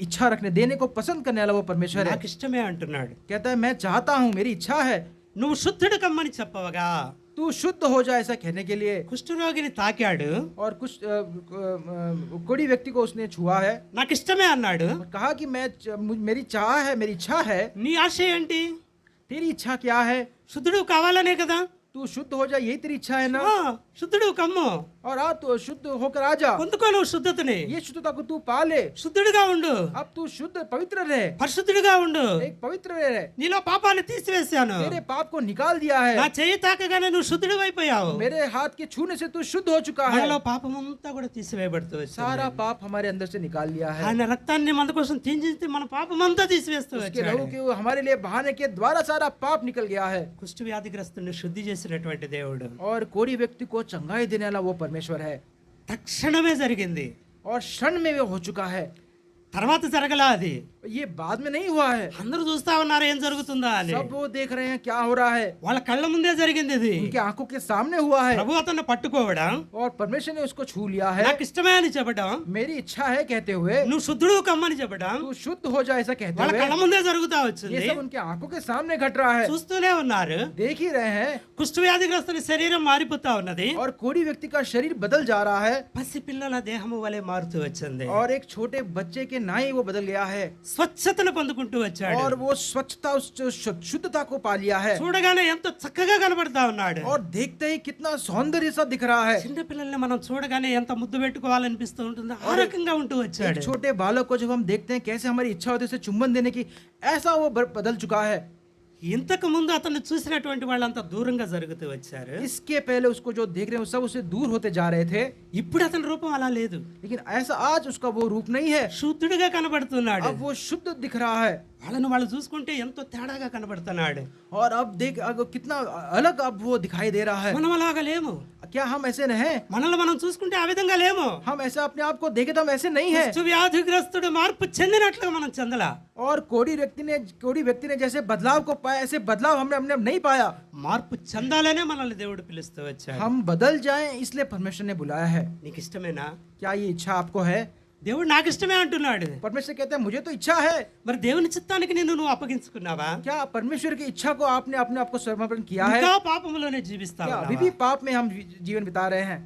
इच्छा रखने, देने को पसंद करने वाला वो परमेश्वर है। నాకు ఇష్టమే అంటున్నాడు. कहता है मैं चाहता हूँ, मेरी इच्छा है, నువ్వు శుద్ధుడు కమ్మని చెప్పవగా. तू शुद्ध हो जाए ऐसा कहने के लिए। కుష్ఠరోగిని తాకాడు, और कुछ कोढ़ी व्यक्ति को उसने छुआ है, నాకు ఇష్టమే అన్నాడు. और कहा कि मेरी चाह है, मेरी इच्छा है। నీ ఆశ ఏంటి? तेरी इच्छा क्या है? శుద్ధుడు కావాలనే కదా. तू शुद्ध हो जाए, यही तेरी इच्छा है ना? ఆ, శుద్ధుడు కమ్ము, और आ तो शुद्ध होकर आ जा, పొందుకో నువ్వు శుద్ధతని. ये शुद्धता को तू पा ले। శుద్ధుడుగా ఉండు, अब तू शुद्ध पवित्र रहे, పరిశుద్ధుడుగా ఉండు. एक पवित्र रहे। నీలో పాపాన్ని తీసివేశాను. तेरे पाप को निकाल दिया है, నా చెయ్యి తాకగానే నువ్వు శుద్ధుడు అయిపోయావు. मेरे हाथ के छूने से तू शुद्ध हो चुका है। మనలో పాపమంతా కూడా తీసివేయబడుతూ వచ్చింది. सारा पाप हमारे अंदर से निकाल लिया है। ఆయన రక్తాన్ని మన కోసం తీంచి మన పాపమంతా తీసివేస్తూ उसके వచ్చాడు. लहू के हमारे लिए बहाने के द्वारा सारा पाप निकल गया है। కుష్ఠ వ్యాధిగ్రస్తుని శుద్ధి చేసినటువంటి దేవుడు. और कोढ़ी व्यक्ति को चंगाई देने वाला वो परमेश्वर है, తక్షణమే జరిగింది. और क्षण में वो हो चुका है। తర్వాత జరగలా అది. ये बाद में नहीं हुआ है, అందరూ చూస్తా ఉన్నారు ఏం జరుగుతుందా అని. सब वो देख रहे हैं क्या हो रहा है, వాళ్ళ కళ్ళ ముందే జరిగింది ఇది. उनके आंखों के सामने हुआ है। ప్రభు అతన్ని పట్టుకోవడం, और परमेश्वर ने उसको छू लिया है, నాకు ఇష్టమే అని చెప్పడం, मेरी इच्छा है कहते हुए, నువ్వు శుద్ధుడు కమ్మని చెప్పడం, तू शुद्ध हो जाए ऐसा कहते వాళ్ళ हुए, కళ్ళ ముందే జరుగుతా ये వచ్చింది. सब उनके आंखों के सामने घट रहा है, చూస్తూనే ఉన్నారు. देख ही रहे हैं। కుష్ఠ వ్యాధిగ్రస్తుని శరీరం మారిపోతా ఉన్నది. और कोढ़ी व्यक्ति का शरीर बदल जा रहा है, పసి పిల్లల దేహము వలె మారుతూ వచ్చింది. और एक छोटे बच्चे के नाई वो बदल गया है, స్వచ్ఛతను పొందుకుంటూ వచ్చాడు. और वो स्वच्छता, उस शुद्धता को पा लिया है। చూడగానే ఎంతో చక్కగా కనబడతా ఉన్నాడు. और देखते ही कितना सौंदर्य सा दिख रहा है। చిన్న పిల్లల్ని మనం చూడగానే ఎంత ముద్దు పెట్టుకోవాలనిపిస్తూ ఉంటుందో ఆ రకంగా ఉంటూ వచ్చాడు. एक छोटे बालक को जब हम देखते हैं कैसे हमारी इच्छा होती है उसे चुंबन देने की, ऐसा वो बदल चुका है। ఇంతకు ముందు అతన్ని చూసినటువంటి వాళ్ళంతా దూరంగా జరుగుతూ వచ్చారు. इसके पहले उसको जो देख रहे हैं वो सब उससे दूर होते जा रहे थे, ఇప్పుడు అతని రూపం అలా లేదు. लेकिन ऐसा आज उसका वो रूप नहीं है, శుద్ధుడిగా కనబడుతున్నాడు. अब वो शुद्ध दिख रहा है। వాళ్ళను వాళ్ళు చూసుకుంటే ఎంతో తేడాగా కనబడుతున్నాడు. और अब कितना अलग अब वो दिखाई दे रहा है। మనం అలాగా లేము. क्या हम ऐसे नहीं हैं? మనల్ని మనం చూసుకుంటే ఆ విధంగా లేము. हम ऐसा अपने आप को देखे तो हम ऐसे नहीं है। కుష్ఠ వ్యాధిగ్రస్తుడు మార్పు చెందినట్లుగా మనం చెందలా. और कोढ़ी व्यक्ति ने जैसे बदलाव को पाया, ऐसे बदलाव हमने हमने नहीं पाया। మార్పు చెందాలనే మనల్ని దేవుడు పిలుస్తూ వచ్చాడు. हम बदल जाएं इसलिए परमेश्वर ने बुलाया है। నీకు ఇష్టమేనా? क्या ये इच्छा आपको है? దేవుడు నాకు ఇష్టమే అంటున్నాడు. परमेश्वर कहते हैं मुझे तो इच्छा है। మరి దేవుని చిత్తానికి నువ్వు అప్పగించుకున్నావా? क्या परमेश्वर की इच्छा को आपने अपने आप को समर्पण किया है? ఇంకా పాపములోనే జీవిస్తావా? क्या अभी भी पाप में हम जीवन बिता रहे हैं?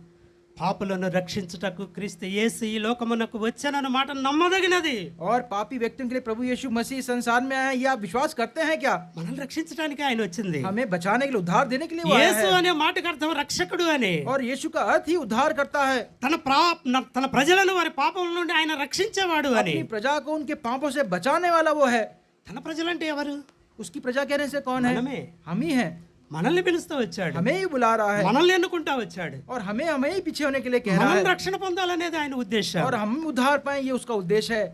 పాపులను రక్షించుటకు క్రీస్తు యేసు ఈ లోకమునకు వచ్చానన్న మాట నమ్మదగినది. और पापी व्यक्तियों के लिए प्रभु यीशु मसीह संसार में आए, ये आप विश्वास करते हैं क्या? మనల్ని రక్షించడానికి ఆయన వచ్చింది. हमें बचाने के लिए, उद्धार देने के लिए वो आया యేసు है। అనే మాటకు అర్థం రక్షకుడు అని. और यीशु का अर्थ ही उद्धार करता है, తన ప్రజలను వారి పాపముల నుండి ఆయన రక్షించేవాడు అని. अपनी प्रजा को उनके पापों से बचाने वाला वो है। తన ప్రజలంటే ఎవరు? उसकी प्रजा कहने से कौन है? మనమే. हम ही हैं। మనల్ని పిలుస్తూ వచ్చాడు, हमें ही बुला रहा है మనల్ని ఎన్నుకుంటా వచ్చాడు, और हमें ही पीछे होने के लिए कह रहा మనం है రక్షణ పొందాలనేది ఆయన ఉద్దేశం, और हम उद्धार पाए, ये उसका उद्देश्य है,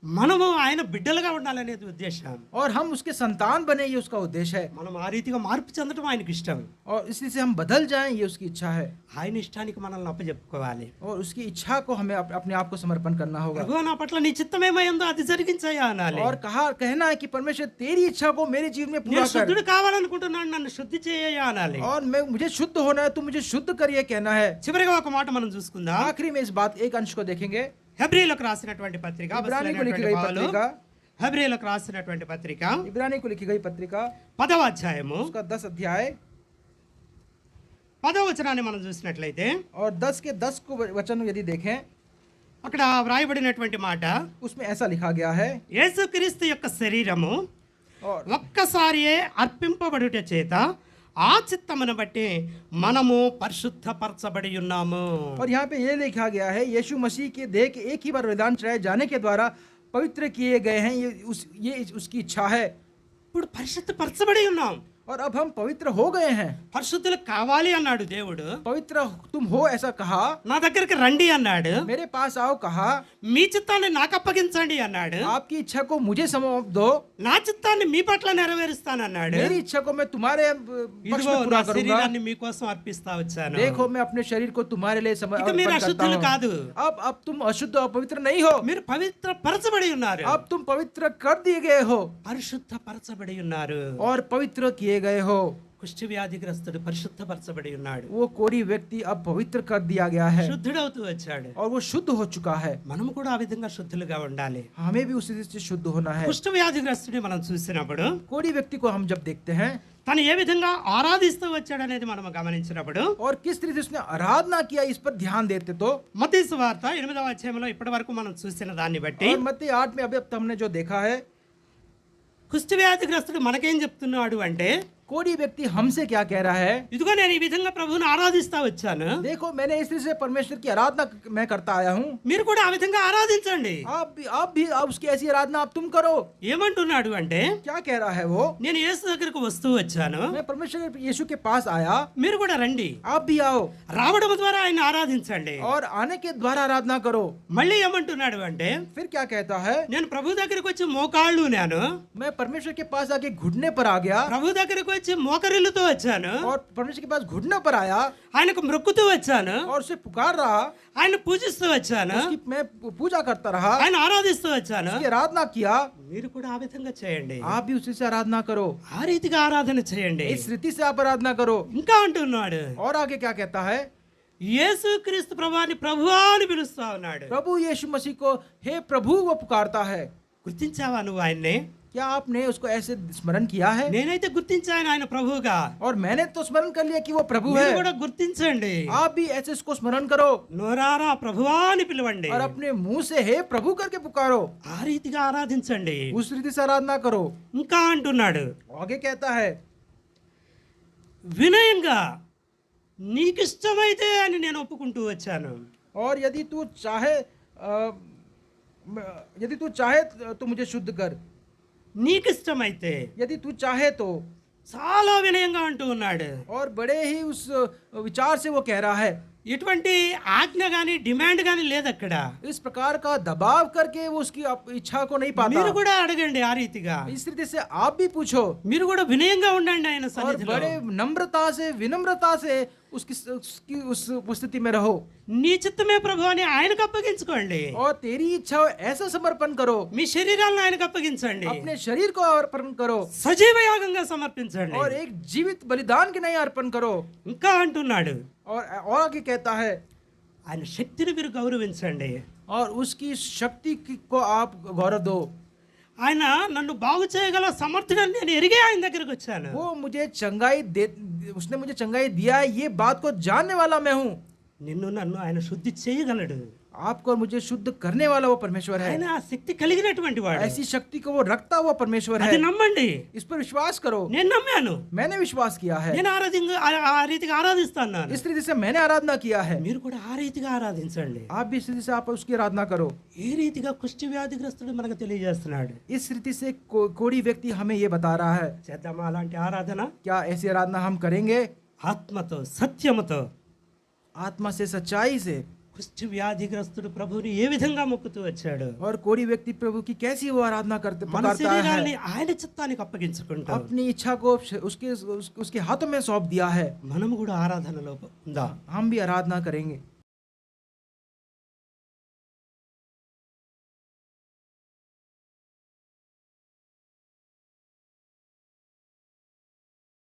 మనము ఆయన బిడ్డలుగా ఉండాలనేది ఉద్దేశం, और हम उसके संतान बने, ये उसका उद्देश्य है, మనం ఆ రీతిగా మార్పు చెందడం ఆయనకి ఇష్టం. और इसलिए से हम बदल जाएं, ये उसकी इच्छा है, ఆయన ఇష్టానికి మనల్ని అప్పచెప్పుకోవాలి. और उसकी इच्छा को हमें अपने आप को समर्पण करना होगा, ప్రభువా నా పట్ల నీ చిత్తమేమైందో అది జరిగించయ్యా అనాలి. और कहना है कि परमेश्वर तेरी इच्छा को मेरे जीवन में पूरा నేను कर, శుద్ధుడు కావాలనుకుంటున్నాను, నన్ను శుద్ధి చేయయ్యా అనాలి. और मुझे शुद्ध होना है, तू मुझे शुद्ध कर, ये कहना है. చివరిగా ఒక మాట మనం చూసుకుందాం. आखिरी में इस बात एक अंश को देखेंगे. హెబ్రీయులకు రాసినటువంటి పత్రిక, इब्रानी को लिखी गई पत्रिका, హెబ్రీయులకు రాసినటువంటి పత్రిక इब्रानी को लिखी गई पत्रिका 10వ అధ్యాయము उसका 10 अध्याय 10వ వచనాన్ని మనం చూసినట్లయితే और 10 के 10 को वचन यदि देखें, అక్కడ వ్రాయబడినటువంటి మాట, उसमें ऐसा लिखा गया है, యేసుక్రీస్తు యొక్క శరీరము और ఒక్కసారియే అర్పింపబడుట చేత ఆ చిత్తమును బట్టి మనము పరిశుద్ధపరచబడి ఉన్నాము. और यहाँ पे ये लिखा गया है, यीशु मसीह के देह के एक ही बार बलिदान चढ़ाए जाने के द्वारा पवित्र किए गए हैं, ये उसकी इच्छा है, ఇప్పుడు పరిశుద్ధపరచబడి ఉన్నాం, और अब हम पवित्र हो गए हैं. పరిశుద్ధులు కావాలి అన్నాడు దేవుడు. पवित्र तुम हो ऐसा कहा, నా దగ్గరికి రండి అన్నాడు. मेरे पास आओ कहा, మీ చిత్తాన్ని నాకు అప్పగించండి అన్నాడు. आपकी इच्छा को मुझे सौंप दो, నా చిత్తాన్ని మీ పట్ల నెరవేరుస్తానన్నాడు. मेरी इच्छा को मैं तुम्हारे पक्ष ఇదిగో में నా पूरा करूंगा. శరీరాన్ని మీకోసం అర్పిస్తా వచ్చాను. देखो मैं अपने शरीर को तुम्हारे लिए ఇక మీరు अर्पण करता అశుద్ధులు हूं. కాదు, अब तुम अशुद्ध और पवित्र नहीं हो, మీరు పవిత్రపరచబడి ఉన్నారు, अब तुम पवित्र कर दिए गए हो పరిశుద్ధపరచబడి ఉన్నారు. और पवित्र किए गए हो. కుష్ఠ వ్యాధిగ్రస్తుడు పరిశుద్ధపరచబడి ఉన్నాడు, वो कोढ़ी व्यक्ति अब पवित्र कर दिया गया है శుద్ధుడవుతూ వచ్చాడు. और वो शुद्ध हो चुका है. మనము కూడా ఆ విధంగా శుద్ధులుగా ఉండాలి. हमें भी उसी से शुद्ध होना है. కుష్ఠ వ్యాధిగ్రస్తుడిని మనం చూసినప్పుడు कोढ़ी व्यक्ति को हम जब देखते हैं తను ఏ విధంగా ఆరాధిస్తూ వచ్చాడనేది మనం గమనించినప్పుడు, और किस तरह से उसने आराधना किया, इस पर ध्यान देते तो, మత్తయి సువార్త 8వ అధ్యాయంలో ఇప్పటి వరకు మనం చూసిన దాన్ని బట్టి और मत्ती 8 में अभी अब हमने जो देखा है, కుష్ఠ వ్యాధిగ్రస్తుడు మనకేం చెప్తున్నాడు అంటే, कोढ़ी व्यक्ति हमसे क्या कह रहा है, ఇదిగో నేను ఈ విధంగా ప్రభువుని ఆరాధిస్తా వచ్చాను, देखो मैंने इस तरह से परमेश्वर की आराधना मैं करता आया हूँ, మీరు కూడా ఆ విధంగా ఆరాధించండి. आप भी आप उसकी ऐसी आराधना आप तुम करो. ఏమంటున్నాడు అంటే, क्या कह रहा है वो, నేను యేసు దగ్గరకు వస్తూ వచ్చాను, मैं परमेश्वर यीशु के पास आया, మీరు కూడా రండి, आप भी आओ రావడం ద్వారా ఆయన ఆరాధించండి. और आने के द्वारा आराधना करो. మళ్ళీ ఏమంటున్నాడు అంటే, फिर क्या कहता है, నేను ప్రభు దగ్గరికి వచ్చి మోకాళ్ళు నేను, मैं परमेश्वर के पास आके घुटने पर आ गया, ప్రభు దగ్గరికి వచ్చి మోకరిల్లుతూ వచ్చాను, और परमेश्वर के पास घुटने पर आया ఆయనకు మొక్కుతూ వచ్చాను, और उसे पुकार रहा, ఆయన పూజిస్తూ వచ్చాను, उसकी मैं पूजा करता रहा, ఆయన ఆరాధిస్తూ వచ్చాను. उसकी आराधना किया. మీరు కూడా ఆ విధంగా చేయండి, आप भी उसी से आराधना करो, ఆ రీతిగా ఆరాధన చేయండి. इस रीति से आप आराधना करो. ఇంకా అంటున్నాడు, और आगे क्या कहता है, యేసుక్రీస్తు ప్రభువాని ప్రభువా అని పిలుస్తా ఉన్నాడు. प्रभु यीशु मसीह को हे प्रभु वो पुकारता है. గుర్తించావా నువ్వు ఆయన్ని? क्या आपने उसको ऐसे स्मरण किया है? నేనైతే గుర్తించాను ఆయన ప్రభువుగా. और मैंने तो स्मरण कर लिया कि वो प्रभु మీరు है. కూడా గుర్తించండి, आप भी ऐसे उसको स्मरण करो నోరారా ప్రభువా అని పిలవండి, और अपने मुंह से हे प्रभु करके पुकारो, ఆ రీతిగా ఆరాధించండి. उस रीति से आराधना करो. ఇంకా అంటున్నాడు, आगे कहता है, వినయంగా నీకిష్టమైతే అని నేను ఒప్పుకుంటూ వచ్చాను. और यदि तू चाहे तो मुझे शुद्ध कर, నీకిష్టమైతే, यदि तू चाहे तो. చాలా వినయంగా అంటూ ఉన్నాడు. और बड़े ही उस विचार से वो कह रहा है, ఎటువంటి ఆజ్ఞ గాని డిమాండ్ గాని లేదు అక్కడ. इस प्रकार का दबाव करके वो उसकी इच्छा को नहीं पाता. మీరు కూడా अడగండి ఆ రీతిగా, इस रीति से आप भी पूछो మీరు కూడా వినయంగా ఉండండి ఆయన और సన్నిధిలో. बड़े नम्रता से विनम्रता से उसकी उस स्थिति में रहो. నీ చిత్తమే ప్రభు అని ఆయనకు అప్పగించుకోండి, और तेरी इच्छा हो ऐसा समर्पण करो, మీ శరీరాలను ఆయనకు అప్పగించండి, अपने शरीर को अर्पण करो సజీవ యాగంగా సమర్పించండి. और एक जीवित बलिदान के नहीं अर्पण करो. ఇంకా అంటున్నాడు, और आगे कहता है, ఆయన శక్తిని మీరు గౌరవించండి. और उसकी शक्ति को आप गौरव दो. ఆయన నన్ను బాగు చేయగల సమర్థుడని నేను ఎరిగే ఆయన దగ్గరికి వచ్చాను. वो मुझे चंगाई दे, उसने मुझे चंगाई दिया है, ये बात को जानने वाला मैं हूँ. నిన్ను నన్ను ఆయన శుద్ధి చేయగలడు. आपको और मुझे शुद्ध करने वाला वो परमेश्वर है। ఆయన ఆ శక్తి కలిగినటువంటి వాడు. ऐसी शक्ति को वो रखता हुआ परमेश्वर అది है। నమ్మండి. इस पर विश्वास करो। నేను నమ్మాను. मैंने विश्वास किया है। నేను ఆ రీతిగా ఆరాధిస్తాను. इस रीति से मैंने आराधना किया है। మీరు కూడా ఆ రీతిగా ఆరాధించండి. आप भी इस रीति से आप उसकी आराधना करो। ఏ రీతిగా కుష్టి వ్యాధిగ్రస్తుడు మనకు తెలియజేస్తున్నాడు. इस रीति से कोई व्यक्ति हमें ये बता रहा है। చేద్దామా అలాంటి ఆరాధన? क्या ऐसी आराधना हम करेंगे? ఆత్మతో సత్యముతో आत्मा से, सच्चाई से। కుష్టి వ్యాధిగ్రస్తుడు ప్రభువుని ఏ విధంగా మొక్కుతూ వచ్చాడు. और कोई व्यक्ति प्रभु की कैसी वो आराधना మన करता శరీరాన్ని है। ఆయన చిత్తానికి అప్పగించుకుంటాం. अपनी इच्छा को उसके हाथों में सौंप दिया है। మనము కూడా ఆరాధనలో ఉందాం. हम भी आराधना करेंगे।